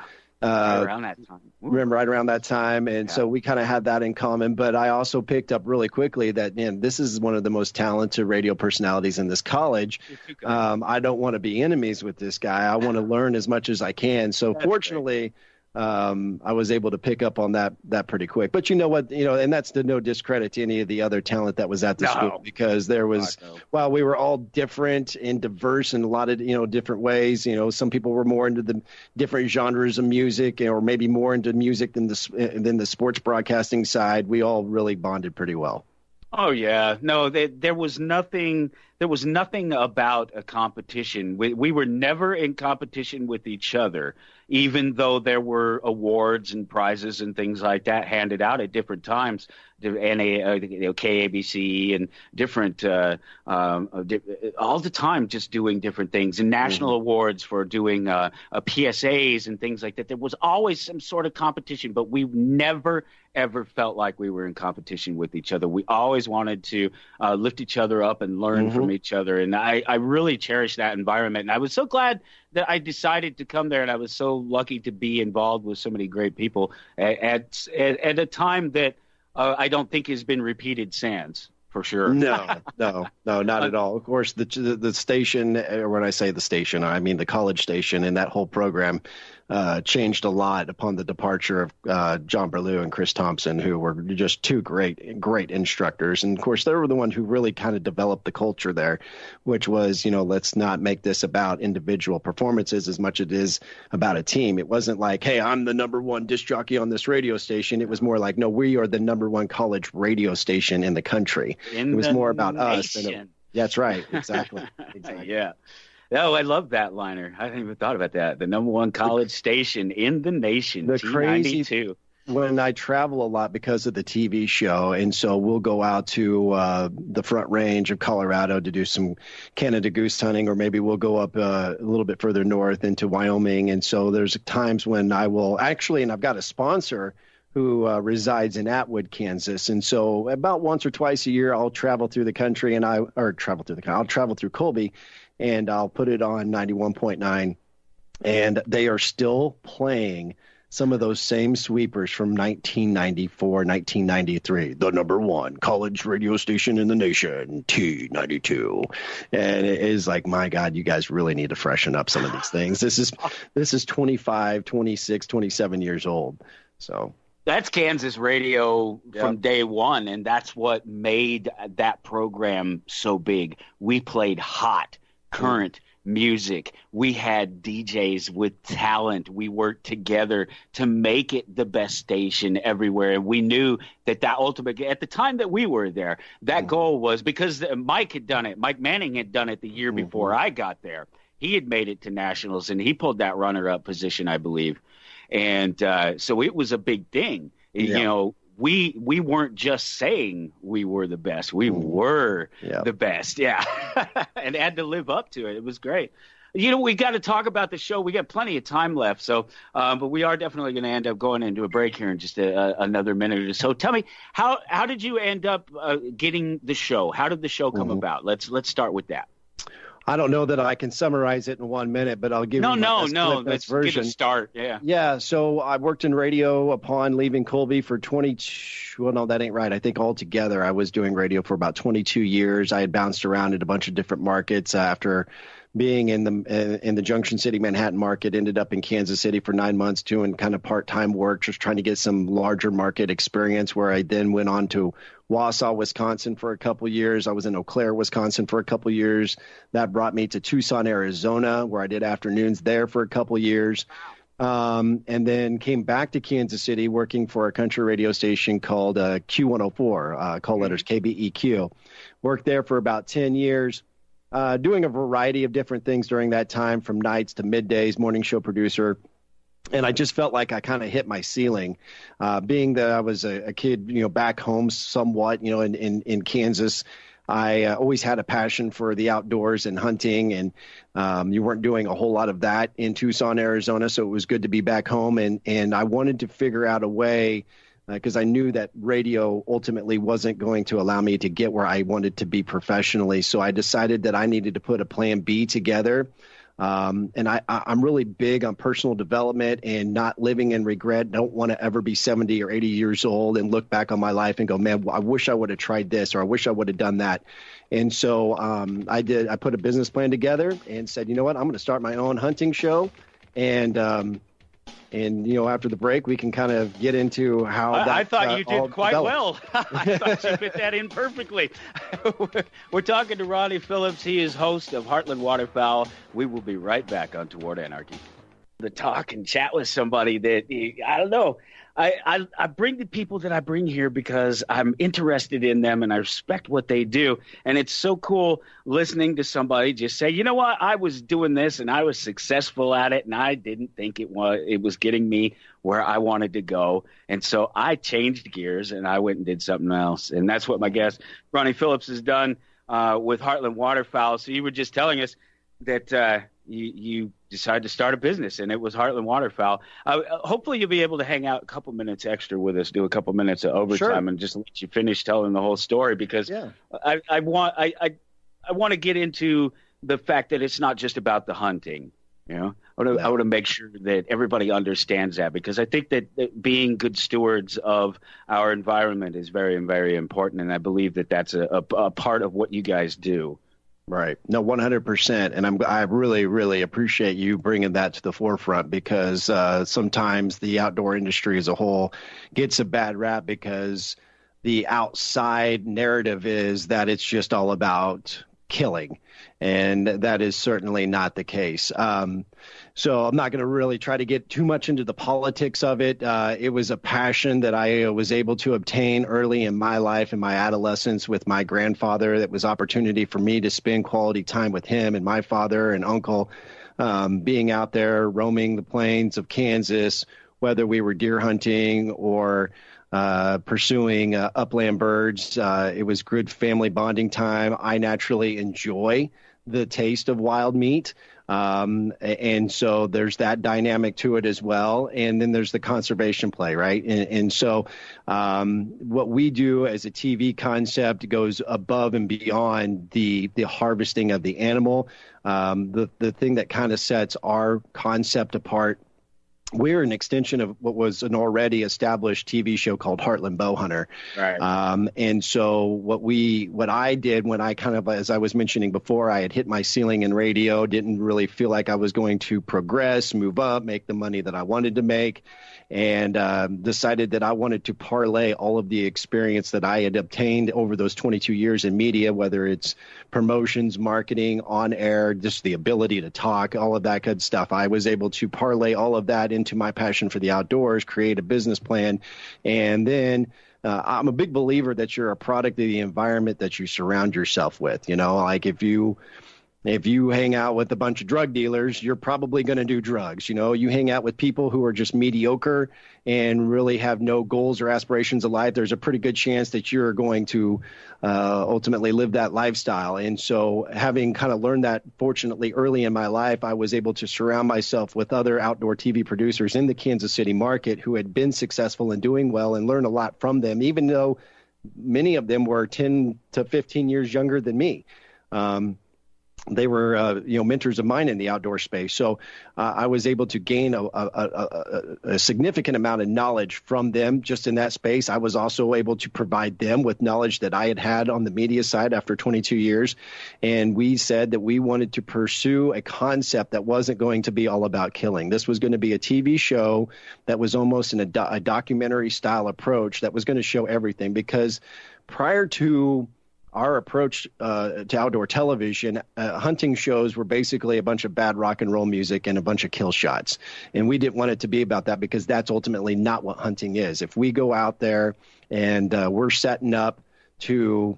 around that time. Remember, right around that time, and so we kind of had that in common. But I also picked up really quickly that, this is one of the most talented radio personalities in this college. I don't want to be enemies with this guy. I want to learn as much as I can. So fortunately. I was able to pick up on that pretty quick. But you know what, and that's to no discredit to any of the other talent that was at the school, because there was, while we were all different and diverse in a lot of, different ways, some people were more into the different genres of music, or maybe more into music than the sports broadcasting side. We all really bonded pretty well. Oh yeah, no, there was nothing about a competition. We were never in competition with each other, even though there were awards and prizes and things like that handed out at different times. KABC and different all the time, just doing different things, and national awards for doing PSAs and things like that. There was always some sort of competition, but we never ever felt like we were in competition with each other. We always wanted to lift each other up and learn from each other, and I really cherish that environment. And I was so glad that I decided to come there, and I was so lucky to be involved with so many great people at a time that I don't think has been repeated since, for sure. No, not at all. Of course, the station, or when I say the station, I mean the college station, and that whole program changed a lot upon the departure of John Berlew and Chris Thompson, who were just two great instructors. And of course, they were the one who really kind of developed the culture there, which was, let's not make this about individual performances as much as it is about a team. It wasn't like, hey, I'm the number one disc jockey on this radio station. It was more like, no, we are the number one college radio station in the country. It was more about us. That's right. Exactly. Yeah. Oh, I love that liner. I hadn't even thought about that. The number one college station in the nation. The crazy, when I travel a lot because of the TV show, and so we'll go out to the Front Range of Colorado to do some Canada goose hunting, or maybe we'll go up a little bit further north into Wyoming. And so there's times when I will actually, and I've got a sponsor who resides in Atwood, Kansas. And so about once or twice a year, I'll travel through the country, I'll travel through Colby, and I'll put it on 91.9, and they are still playing some of those same sweepers from 1994, 1993, the number one college radio station in the nation, T92. And it is like, my God, you guys really need to freshen up some of these things. This is 25, 26, 27 years old. So that's Kansas radio from day one, and that's what made that program so big. We played hot, current music. We had DJs with talent. We worked together to make it the best station everywhere. And we knew that ultimate, at the time that we were there, that goal was, because Mike had done it. Mike Manning had done it the year before I got there. He had made it to nationals, and he pulled that runner-up position, I believe. And so it was a big thing. We weren't just saying we were the best. We were the best. Yeah. And had to live up to it. It was great. We got to talk about the show. We got plenty of time left. So, but we are definitely going to end up going into a break here in just another minute or so. Tell me, how did you end up getting the show? How did the show come about? Let's start with that. I don't know that I can summarize it in 1 minute, but I'll give you my best version. Get a start. Yeah. Yeah. So I worked in radio upon leaving Colby for 22. Well, no, that ain't right. I think altogether I was doing radio for about 22 years. I had bounced around in a bunch of different markets after being in the Junction City, Manhattan market. Ended up in Kansas City for 9 months doing kind of part-time work, just trying to get some larger market experience, where I then went on to Wausau, Wisconsin for a couple years. I was in Eau Claire, Wisconsin for a couple years. That brought me to Tucson, Arizona, where I did afternoons there for a couple years. and then came back to Kansas City working for a country radio station called Q104, call letters KBEQ. Worked there for about 10 years, doing a variety of different things during that time, from nights to middays, morning show producer. And I just felt like I kind of hit my ceiling, being that I was a kid, back home somewhat, in Kansas. I always had a passion for the outdoors and hunting, and you weren't doing a whole lot of that in Tucson, Arizona. So it was good to be back home. And I wanted to figure out a way, because I knew that radio ultimately wasn't going to allow me to get where I wanted to be professionally. So I decided that I needed to put a plan B together. And I'm really big on personal development and not living in regret. Don't want to ever be 70 or 80 years old and look back on my life and go, man, I wish I would have tried this, or I wish I would have done that. And so I did. I put a business plan together and said, you know what, I'm going to start my own hunting show. And after the break, we can kind of get into how that I thought you did quite developed. well. I thought you fit that in perfectly. We're talking to Ronnie Philips. He is host of Heartland Waterfowl. We will be right back on Toward Anarchy. To talk and chat with somebody that, I don't know, I bring the people that I bring here because I'm interested in them and I respect what they do. And it's so cool listening to somebody just say, you know what, I was doing this and I was successful at it and I didn't think it was getting me where I wanted to go. And so I changed gears and I went and did something else. And that's what my guest, Ronnie Philips, has done with Heartland Waterfowl. So you were just telling us that you decided to start a business, and it was Heartland Waterfowl. Hopefully you'll be able to hang out a couple minutes extra with us, do a couple minutes of overtime, Sure. and just let you finish telling the whole story, because I want to get into the fact that it's not just about the hunting. I want to make sure that everybody understands that, because I think that being good stewards of our environment is very, very important, and I believe that that's a part of what you guys do. Right. No, 100%. And I really, really appreciate you bringing that to the forefront, because sometimes the outdoor industry as a whole gets a bad rap because the outside narrative is that it's just all about killing. And that is certainly not the case. So I'm not going to really try to get too much into the politics of it. It was a passion that I was able to obtain early in my life, in my adolescence, with my grandfather. That was opportunity for me to spend quality time with him and my father and uncle, being out there roaming the plains of Kansas, whether we were deer hunting or pursuing upland birds. It was good family bonding time. I naturally enjoy the taste of wild meat. And so there's that dynamic to it as well. And then there's the conservation play, right? And so what we do as a TV concept goes above and beyond the harvesting of the animal. The thing that kind of sets our concept apart, we're an extension of what was an already established TV show called Heartland Bowhunter. Right. And so what I did when I kind of, as I was mentioning before, I had hit my ceiling in radio, didn't really feel like I was going to progress, move up, make the money that I wanted to make, and decided that I wanted to parlay all of the experience that I had obtained over those 22 years in media, whether it's promotions, marketing, on air, just the ability to talk, all of that good stuff. I was able to parlay all of that into my passion for the outdoors, create a business plan, and then I'm a big believer that you're a product of the environment that you surround yourself with. Like if you hang out with a bunch of drug dealers, you're probably going to do drugs. You hang out with people who are just mediocre and really have no goals or aspirations of life, there's a pretty good chance that you're going to ultimately live that lifestyle. And so having kind of learned that, fortunately, early in my life, I was able to surround myself with other outdoor TV producers in the Kansas City market who had been successful and doing well, and learn a lot from them, even though many of them were 10 to 15 years younger than me. They were, mentors of mine in the outdoor space. So I was able to gain a significant amount of knowledge from them just in that space. I was also able to provide them with knowledge that I had on the media side after 22 years. And we said that we wanted to pursue a concept that wasn't going to be all about killing. This was going to be a TV show that was almost in a documentary style approach that was going to show everything, because prior to our approach to outdoor television, hunting shows were basically a bunch of bad rock and roll music and a bunch of kill shots. And we didn't want it to be about that because that's ultimately not what hunting is. If we go out there and we're setting up to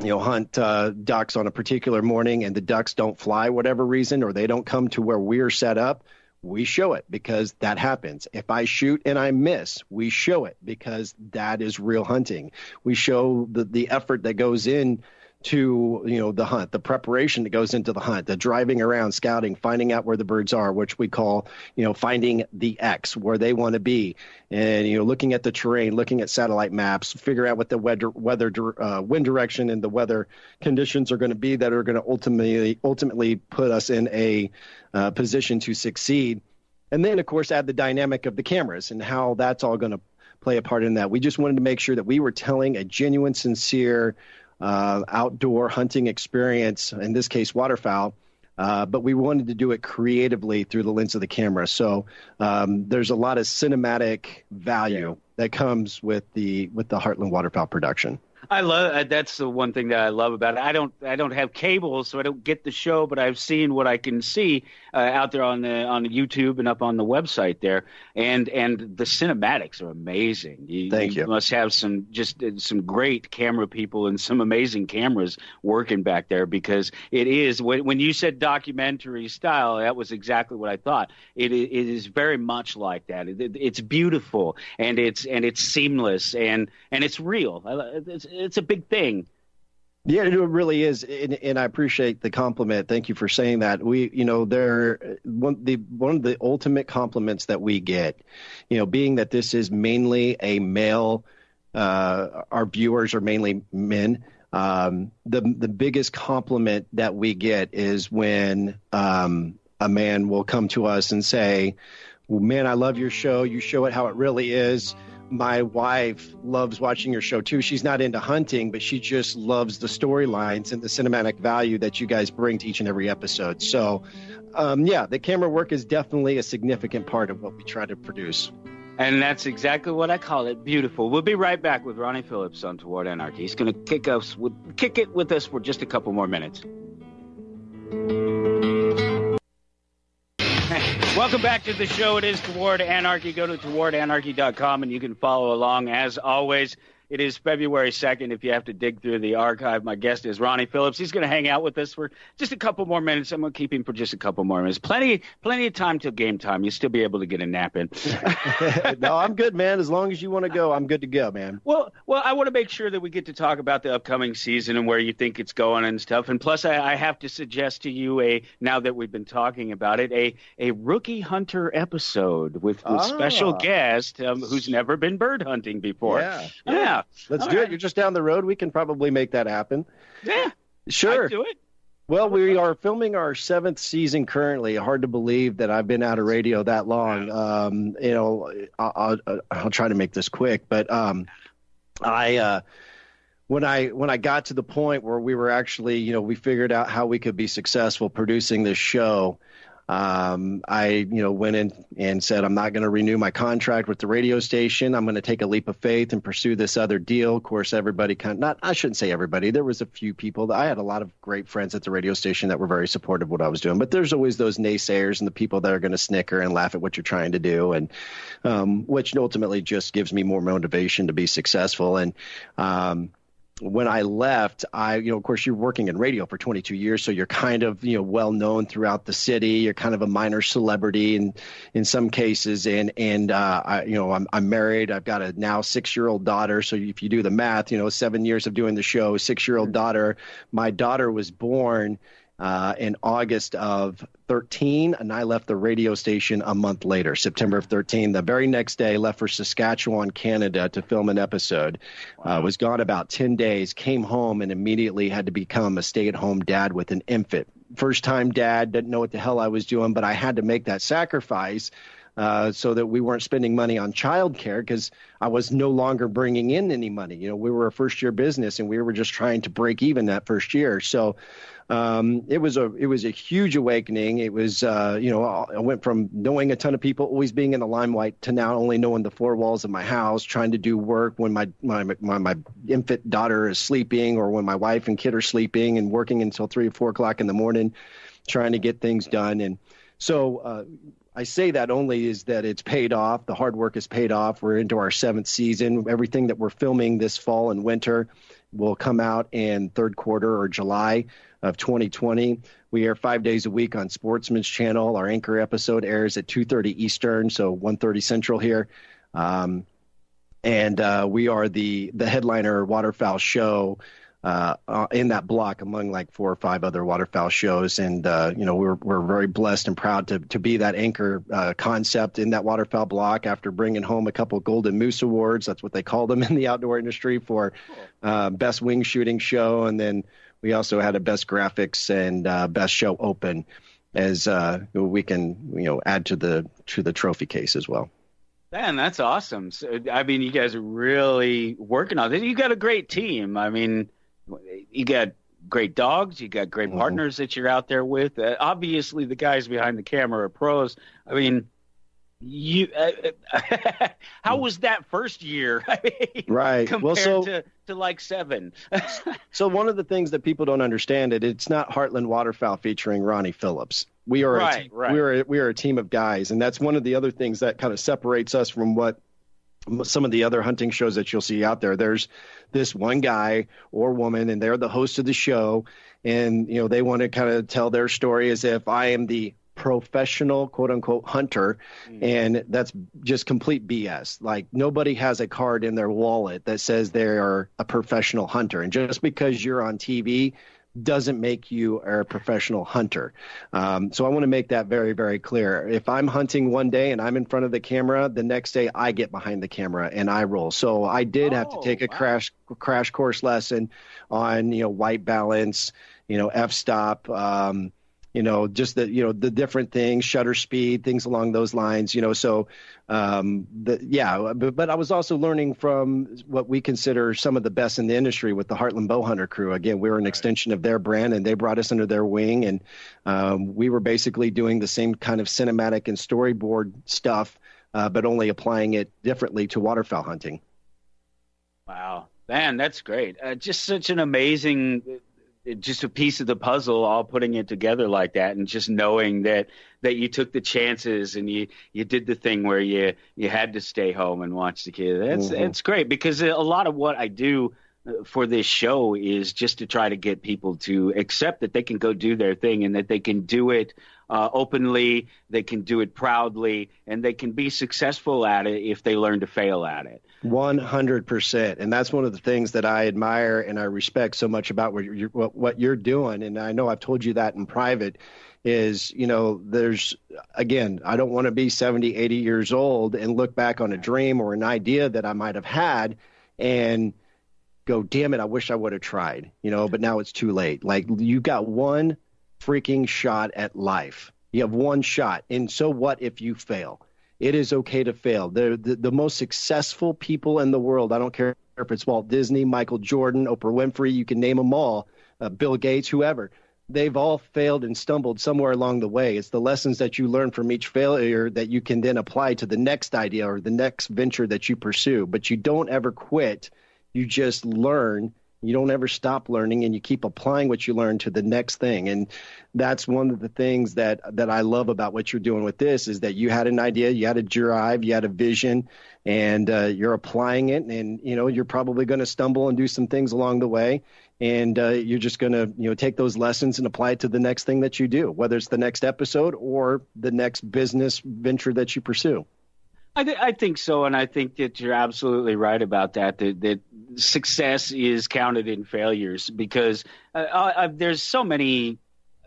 hunt ducks on a particular morning and the ducks don't fly whatever reason, or they don't come to where we're set up, we show it because that happens. If I shoot and I miss, we show it because that is real hunting. We show the effort that goes in to the hunt, the preparation that goes into the hunt, the driving around, scouting, finding out where the birds are, which we call finding the X, where they want to be, and looking at the terrain, looking at satellite maps, figure out what the wind direction and the weather conditions are going to be that are going to ultimately put us in a position to succeed. And then of course add the dynamic of the cameras and how that's all going to play a part in that. We just wanted to make sure that we were telling a genuine, sincere outdoor hunting experience, in this case waterfowl, but we wanted to do it creatively through the lens of the camera. So there's a lot of cinematic value that comes with the Heartland Waterfowl production. I love that's the one thing that I love about it. I don't have cable, so I don't get the show, but I've seen what I can see out there on the YouTube and up on the website there, and the cinematics are amazing. Thank you. Must have some great camera people and some amazing cameras working back there, because it is when you said documentary style, that was exactly what I thought. It is very much like that. It's beautiful and it's seamless and it's real. It's a big thing. Yeah, it really is, and I appreciate the compliment. Thank you for saying that. We, one of the ultimate compliments that we get, being that this is mainly a male, our viewers are mainly men. The biggest compliment that we get is when a man will come to us and say, "Well, man, I love your show. You show it how it really is. My wife loves watching your show too. She's not into hunting, but she just loves the storylines and the cinematic value that you guys bring to each and every episode." So, the camera work is definitely a significant part of what we try to produce. And that's exactly what I call it. Beautiful. We'll be right back with Ronnie Philips on Toward Anarchy. He's going to kick it with us for just a couple more minutes. Welcome back to the show. It is Toward Anarchy. Go to towardanarchy.com and you can follow along. As always, it is February 2nd. If you have to dig through the archive, my guest is Ronnie Philips. He's going to hang out with us for just a couple more minutes. I'm going to keep him for just a couple more minutes. Plenty of time till game time. You'll still be able to get a nap in. No, I'm good, man. As long as you want to go, I'm good to go, man. Well, I want to make sure that we get to talk about the upcoming season and where you think it's going and stuff. And plus, I have to suggest to you now that we've been talking about it, a rookie hunter episode with special guest who's never been bird hunting before. Yeah. Let's do it. You're just down the road. We can probably make that happen. Yeah. Sure. I'd do it. Well, we are filming our 7th season currently. Hard to believe that I've been out of radio that long. I'll try to make this quick, but when I got to the point where we were actually, we figured out how we could be successful producing this show, I went in and said, I'm not going to renew my contract with the radio station. I'm going to take a leap of faith and pursue this other deal. Of course, everybody I shouldn't say everybody. There was a few people. I had a lot of great friends at the radio station that were very supportive of what I was doing. But there's always those naysayers and the people that are going to snicker and laugh at what you're trying to do, and which ultimately just gives me more motivation to be successful. And when I left, of course, you're working in radio for 22 years, so you're kind of, well known throughout the city. You're kind of a minor celebrity in some cases, and I'm married. I've got a now 6-year-old daughter. So if you do the math, 7 years of doing the show, 6-year-old daughter. My daughter was born in August of 13, and I left the radio station a month later, September of 13. The very next day, left for Saskatchewan, Canada to film an episode. Was gone about 10 days, came home, and immediately had to become a stay-at-home dad with an infant. First-time dad, didn't know what the hell I was doing, but I had to make that sacrifice so that we weren't spending money on childcare because I was no longer bringing in any money. We were a first-year business, and we were just trying to break even that first year. So it was a huge awakening. It was, I went from knowing a ton of people, always being in the limelight, to now only knowing the four walls of my house, trying to do work when my infant daughter is sleeping, or when my wife and kid are sleeping, and working until 3 or 4 o'clock in the morning, trying to get things done. And so I say that only is that it's paid off. The hard work is paid off. We're into our 7th season. Everything that we're filming this fall and winter will come out in third quarter or July of 2020. We air 5 days a week on Sportsman's channel. Our anchor episode airs at 2:30 Eastern, so 1:30 Central here. And we are the headliner waterfowl show in that block, among like 4 or 5 other waterfowl shows. And, we're very blessed and proud to be that anchor concept in that waterfowl block, after bringing home a couple of Golden Moose Awards. That's what they call them in the outdoor industry, for best wing shooting show. And then we also had a best graphics and best show open, as we can, add to the trophy case as well. Man, that's awesome. So, I mean, you guys are really working on it. You got a great team. I mean, you got great dogs. You got great partners that you're out there with. Obviously, the guys behind the camera are pros. I mean, how was that first year? I mean, right. Compared to like 7. So one of the things that people don't understand, it's not Heartland Waterfowl featuring Ronnie Philips. We are we are a team of guys, and that's one of the other things that kind of separates us from what some of the other hunting shows that you'll see out there. There's this one guy or woman, and they're the host of the show, and they want to kind of tell their story as if I am the professional, quote unquote, hunter. And that's just complete BS. Like, nobody has a card in their wallet that says they are a professional hunter. And just because you're on TV doesn't make you a professional hunter. So I want to make that very, very clear. If I'm hunting one day and I'm in front of the camera, the next day I get behind the camera and I roll. So I did have to take a crash course lesson on, white balance, f-stop, just the different things, shutter speed, things along those lines, so, but I was also learning from what we consider some of the best in the industry with the Heartland Bowhunter crew. Again, we were an extension of their brand, and they brought us under their wing. And we were basically doing the same kind of cinematic and storyboard stuff, but only applying it differently to waterfowl hunting. Wow, man, that's great. Just such an amazing, just a piece of the puzzle, all putting it together like that, and just knowing that you took the chances and you did the thing where you had to stay home and watch the kid. It's great, because a lot of what I do for this show is just to try to get people to accept that they can go do their thing, and that they can do it openly, they can do it proudly, and they can be successful at it if they learn to fail at it. 100%. And that's one of the things that I admire and I respect so much about what you're doing. And I know I've told you that in private is, there's, again, I don't want to be 70, 80 years old and look back on a dream or an idea that I might have had and go, damn it, I wish I would have tried, but now it's too late. Like, you got one freaking shot at life. You have one shot. And so what if you fail? It is okay to fail. The most successful people in the world, I don't care if it's Walt Disney, Michael Jordan, Oprah Winfrey, you can name them all, Bill Gates, whoever. They've all failed and stumbled somewhere along the way. It's the lessons that you learn from each failure that you can then apply to the next idea or the next venture that you pursue. But you don't ever quit. You just learn. You don't ever stop learning, and you keep applying what you learn to the next thing. And that's one of the things that I love about what you're doing with this, is that you had an idea, you had a drive, you had a vision, and you're applying it. And, you're probably going to stumble and do some things along the way. And you're just going to, take those lessons and apply it to the next thing that you do, whether it's the next episode or the next business venture that you pursue. I think so, and I think that you're absolutely right about that. That success is counted in failures, because there's so many.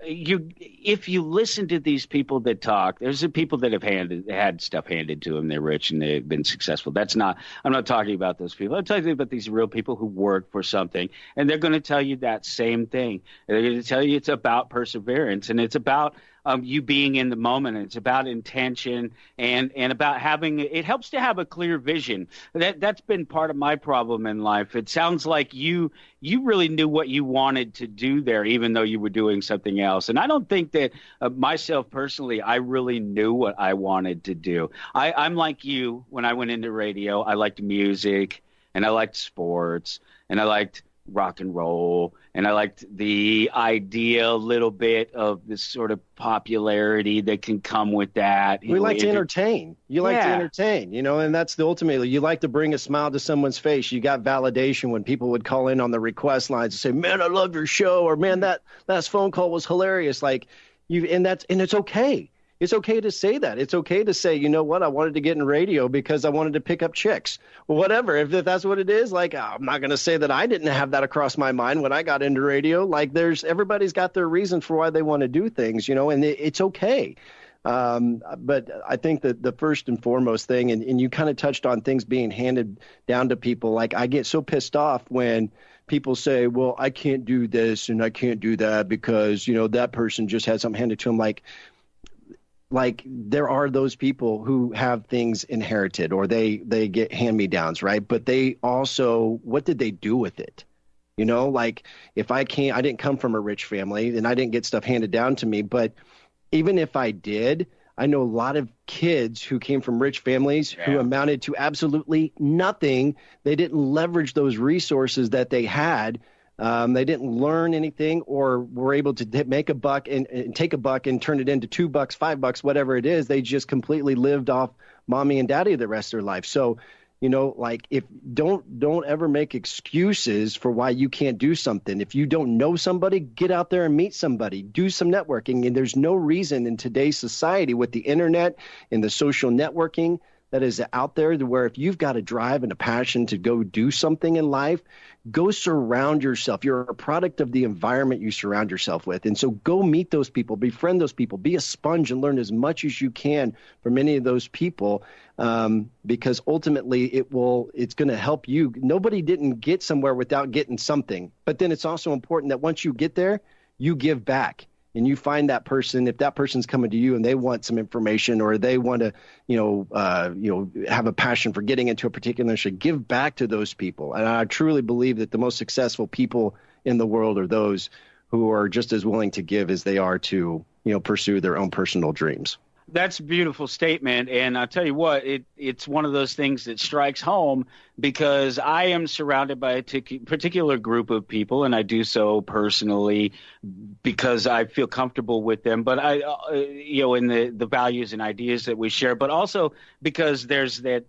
If you listen to these people that talk, there's the people that have had stuff handed to them. They're rich and they've been successful. I'm not talking about those people. I'm talking about these real people who work for something, and they're going to tell you that same thing. They're going to tell you it's about perseverance, and it's about you being in the moment. It's about intention and about having, it helps to have a clear vision. That's been part of my problem in life. It sounds like you really knew what you wanted to do there, even though you were doing something else. And I don't think that myself personally, I really knew what I wanted to do. I'm like you. When I went into radio, I liked music and I liked sports and I liked rock and roll, and I liked the idea a little bit of this sort of popularity that can come with that. We like to entertain. You like to entertain, and that's the ultimate. You like to bring a smile to someone's face. You got validation when people would call in on the request lines and say, "Man, I love your show," or "Man, that last phone call was hilarious." And it's okay. It's okay to say that. It's okay to say, you know what, I wanted to get in radio because I wanted to pick up chicks. Whatever. If that's what it is, I'm not going to say that I didn't have that across my mind when I got into radio. Everybody's got their reason for why they want to do things, and it's okay. But I think that the first and foremost thing, and you kind of touched on things being handed down to people. I get so pissed off when people say, well, I can't do this and I can't do that because, that person just had something handed to them. There are those people who have things inherited or they get hand-me-downs, right? But they also, what did they do with it? If I didn't come from a rich family and I didn't get stuff handed down to me, but even if I did, I know a lot of kids who came from rich families who amounted to absolutely nothing. They didn't leverage those resources that they had. They didn't learn anything or were able to make a buck and take a buck and turn it into $2, $5, whatever it is. They just completely lived off mommy and daddy the rest of their life. So, if don't ever make excuses for why you can't do something. If you don't know somebody, get out there and meet somebody, do some networking. And there's no reason in today's society with the internet and the social networking that is out there to where if you've got a drive and a passion to go do something in life, go surround yourself. You're a product of the environment you surround yourself with. And so go meet those people, befriend those people, be a sponge and learn as much as you can from any of those people, because ultimately it's going to help you. Nobody didn't get somewhere without getting something. But then it's also important that once you get there, you give back. And you find that person, if that person's coming to you and they want some information or they want to, have a passion for getting into a particular industry, give back to those people. And I truly believe that the most successful people in the world are those who are just as willing to give as they are to, pursue their own personal dreams. That's a beautiful statement, and I'll tell you what, it's one of those things that strikes home because I am surrounded by a particular group of people, and I do so personally because I feel comfortable with them, but in the values and ideas that we share, but also because there's the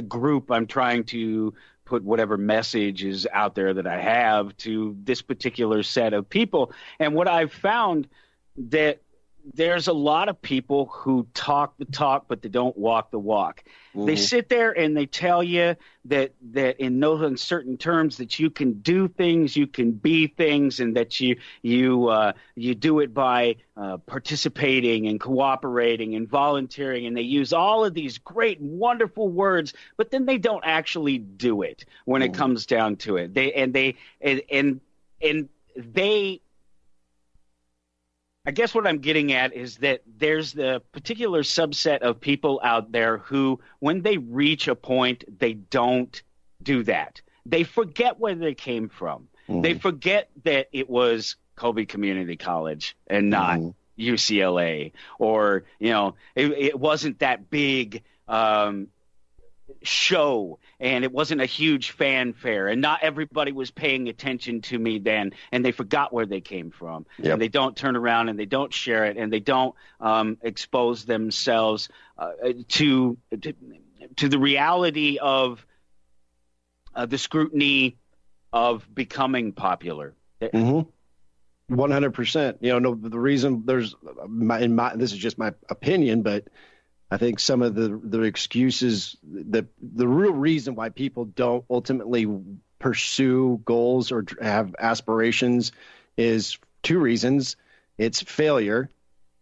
group I'm trying to put whatever message is out there that I have to this particular set of people, and what I've found that there's a lot of people who talk the talk, but they don't walk the walk. Mm-hmm. They sit there and they tell you that in no uncertain terms that you can do things, you can be things, and that you do it by participating and cooperating and volunteering. And they use all of these great, wonderful words, but then they don't actually do it when it comes down to it. I guess what I'm getting at is that there's the particular subset of people out there who, when they reach a point, they don't do that. They forget where they came from. Mm-hmm. They forget that it was Colby Community College and not UCLA, or, it wasn't that big show, and it wasn't a huge fanfare, and not everybody was paying attention to me then, and they forgot where they came from. Yep. And they don't turn around and they don't share it, and they don't expose themselves to the reality of the scrutiny of becoming popular. 100%. The reason this is just my opinion, but I think some of the excuses, the real reason why people don't ultimately pursue goals or have aspirations is two reasons. It's failure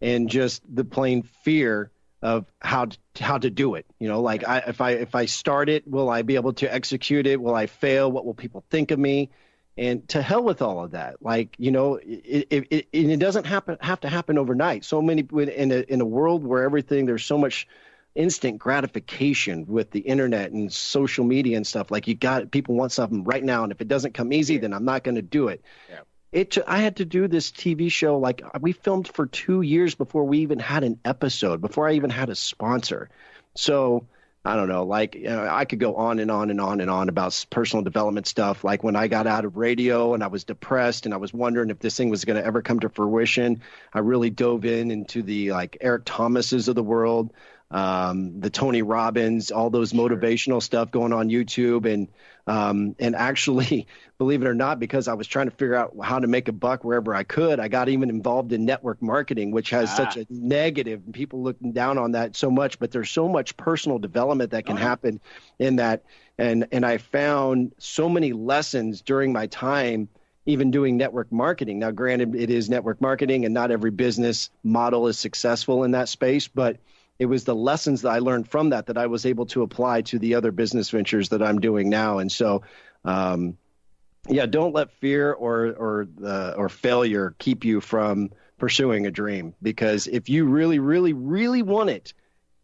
and just the plain fear of how to do it. If I start it, will I be able to execute it? Will I fail? What will people think of me? And to hell with all of that. Like, it doesn't have to happen overnight. So many in a world where there's so much instant gratification with the internet and social media and stuff. Like, people want something right now, and if it doesn't come easy, then I'm not going to do it. Yeah. I had to do this TV show. Like, we filmed for 2 years before we even had an episode, before I even had a sponsor. So I don't know, I could go on and on and on and on about personal development stuff. Like, when I got out of radio and I was depressed and I was wondering if this thing was going to ever come to fruition, I really dove into the Eric Thomases of the world, the Tony Robbins, all those motivational stuff going on YouTube. And actually, believe it or not, because I was trying to figure out how to make a buck wherever I could, I got even involved in network marketing, which has such a negative, and people looking down on that so much, but there's so much personal development that can happen in that. And I found so many lessons during my time even doing network marketing. Now, granted, it is network marketing and not every business model is successful in that space, but it was the lessons that I learned from that I was able to apply to the other business ventures that I'm doing now. And so, don't let fear or failure keep you from pursuing a dream, because if you really, really, really want it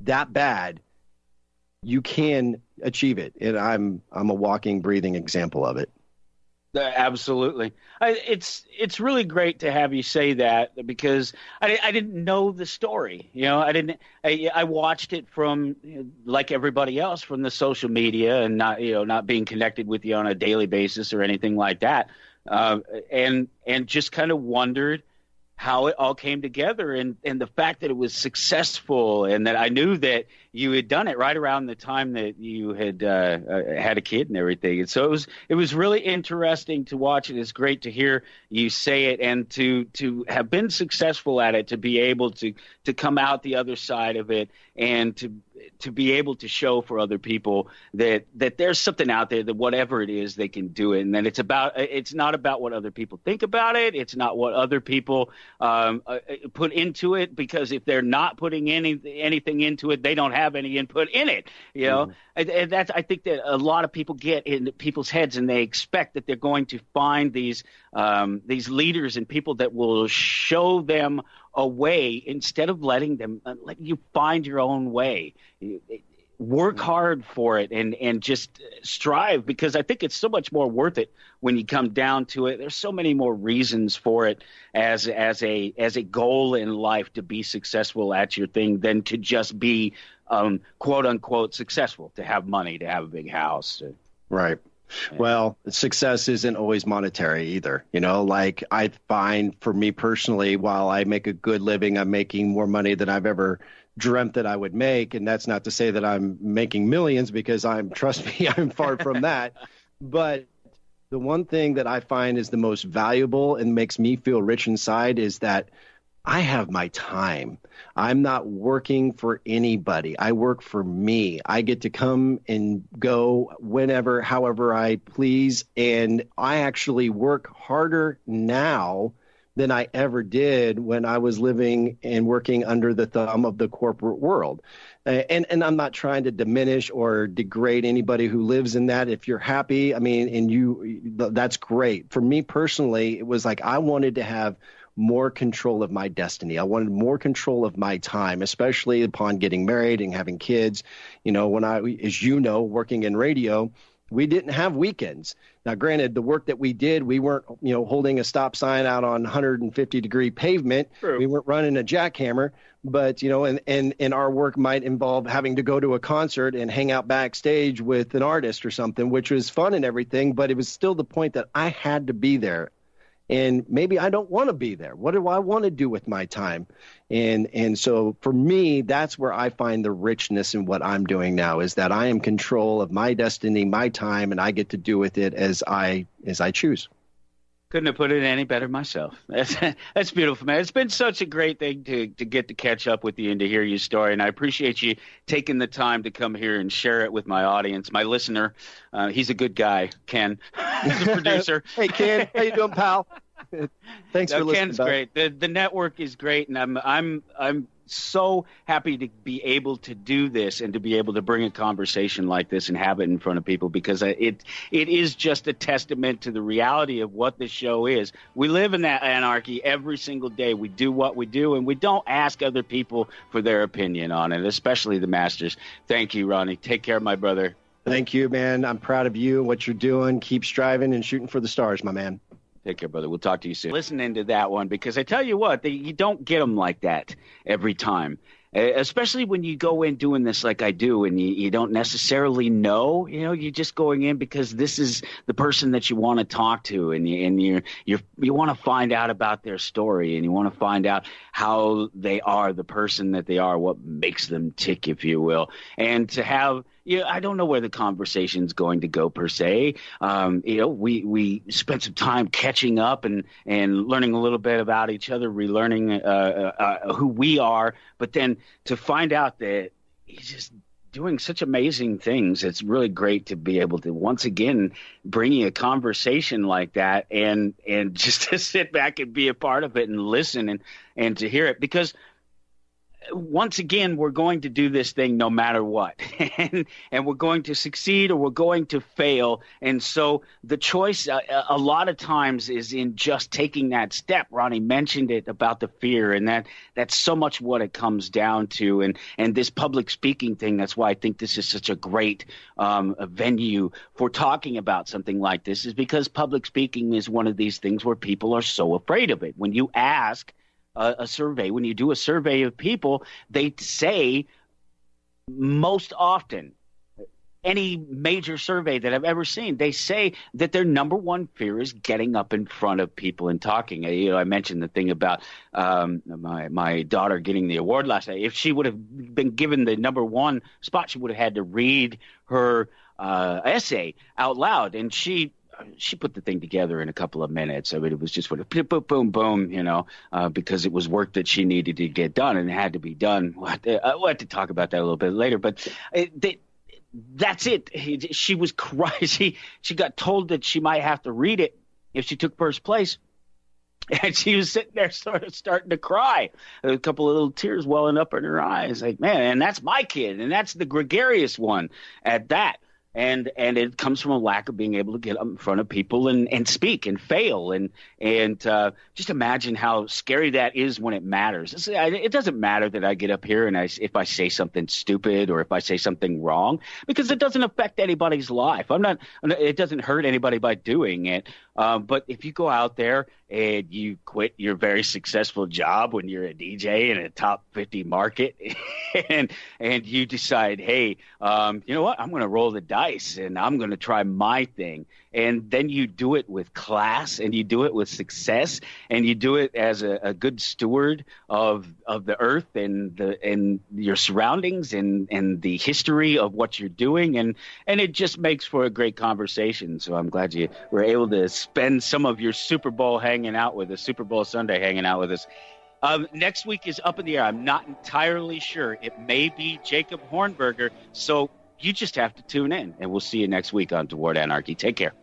that bad, you can achieve it. And I'm a walking, breathing example of it. Absolutely. It's really great to have you say that, because I didn't know the story. I watched it from, like everybody else, from the social media, and not being connected with you on a daily basis or anything like that. And just kind of wondered how it all came together, and the fact that it was successful, and that I knew that you had done it right around the time that you had had a kid and everything. And so it was really interesting to watch it. It's great to hear you say it, and to have been successful at it, to be able to come out the other side of it, and to be able to show for other people that there's something out there, that whatever it is, they can do it. And that it's not about what other people think about it. It's not what other people put into it, because if they're not putting anything into it, they don't have any input in it. And that's, I think, that a lot of people get in people's heads, and they expect that they're going to find these leaders and people that will show them a way, instead of letting you find your own way. Work hard for it, and just strive, because I think it's so much more worth it when you come down to it. There's so many more reasons for it as a goal in life to be successful at your thing, than to just be quote unquote successful, to have money, to have a big house. Right. Well, success isn't always monetary either. Like, I find, for me personally, while I make a good living, I'm making more money than I've ever dreamt that I would make. And that's not to say that I'm making millions, because trust me, I'm far from that. But the one thing that I find is the most valuable and makes me feel rich inside is that I have my time. I'm not working for anybody. I work for me. I get to come and go whenever, however I please. And I actually work harder now than I ever did when I was living and working under the thumb of the corporate world. And I'm not trying to diminish or degrade anybody who lives in that. If you're happy, that's great. For me personally, it was like I wanted to have more control of my destiny. I wanted more control of my time, especially upon getting married and having kids. When working in radio, we didn't have weekends. Now, granted, the work that we did, we weren't, holding a stop sign out on 150-degree pavement. True. We weren't running a jackhammer, but, and our work might involve having to go to a concert and hang out backstage with an artist or something, which was fun and everything, but it was still the point that I had to be there. And maybe I don't want to be there. What do I want to do with my time? And so for me, that's where I find the richness in what I'm doing now, is that I am in control of my destiny, my time, and I get to do with it as I choose. Couldn't have put it any better myself. That's beautiful, man. It's been such a great thing to get to catch up with you and to hear your story. And I appreciate you taking the time to come here and share it with my audience, my listener. He's a good guy, Ken, the producer. Hey, Ken. How you doing, pal? Thanks for listening. Ken's great. The network is great, and I'm so happy to be able to do this and to be able to bring a conversation like this and have it in front of people, because it is just a testament to the reality of what the show is. We live in that anarchy every single day. We do what we do, and we don't ask other people for their opinion on it, especially the masters. Thank you, Ronnie. Take care, my brother. Thank you, man. I'm proud of you and what you're doing. Keep striving and shooting for the stars, my man. Take care, brother. We'll talk to you soon. Listening to that one, because I tell you what, you don't get them like that every time, especially when you go in doing this like I do, and you don't necessarily know. You're just going in because this is the person that you want to talk to, and you want to find out about their story, and you want to find out how they are, the person that they are, what makes them tick, if you will, and to have. I don't know where the conversation's going to go per se. We spent some time catching up and learning a little bit about each other, relearning who we are. But then to find out that he's just doing such amazing things, it's really great to be able to once again bring you a conversation like that, and just to sit back and be a part of it and listen and to hear it, because. Once again, we're going to do this thing no matter what, and we're going to succeed or we're going to fail. And so the choice a lot of times is in just taking that step. Ronnie mentioned it about the fear, and that's so much what it comes down to. And this public speaking thing, that's why I think this is such a great venue for talking about something like this, is because public speaking is one of these things where people are so afraid of it. When you ask a survey, when you do a survey of people, they say most often, any major survey that I've ever seen, they say that their number one fear is getting up in front of people and talking. I mentioned the thing about my daughter getting the award last night. If she would have been given the number one spot, she would have had to read her essay out loud, and she put the thing together in a couple of minutes. I mean, it was just sort of boom, boom, boom, because it was work that she needed to get done, and it had to be done. We'll have to talk about that a little bit later, but that's it. She was crazy. She got told that she might have to read it if she took first place. And she was sitting there sort of starting to cry, a couple of little tears welling up in her eyes. Like, man, and that's my kid, and that's the gregarious one at that. And it comes from a lack of being able to get up in front of people and speak and fail. And just imagine how scary that is when it matters. It doesn't matter that I get up here and if I say something stupid or if I say something wrong, because it doesn't affect anybody's life. It doesn't hurt anybody by doing it. But if you go out there and you quit your very successful job when you're a DJ in a top 50 market and you decide, hey, you know what, I'm going to roll the dice and I'm going to try my thing. And then you do it with class and you do it with success and you do it as a good steward of the earth and your surroundings and the history of what you're doing. And it just makes for a great conversation. So I'm glad you were able to spend some of your Super Bowl hanging out with us, Super Bowl Sunday hanging out with us. Next week is up in the air. I'm not entirely sure. It may be Jacob Hornberger. So you just have to tune in, and we'll see you next week on Toward Anarchy. Take care.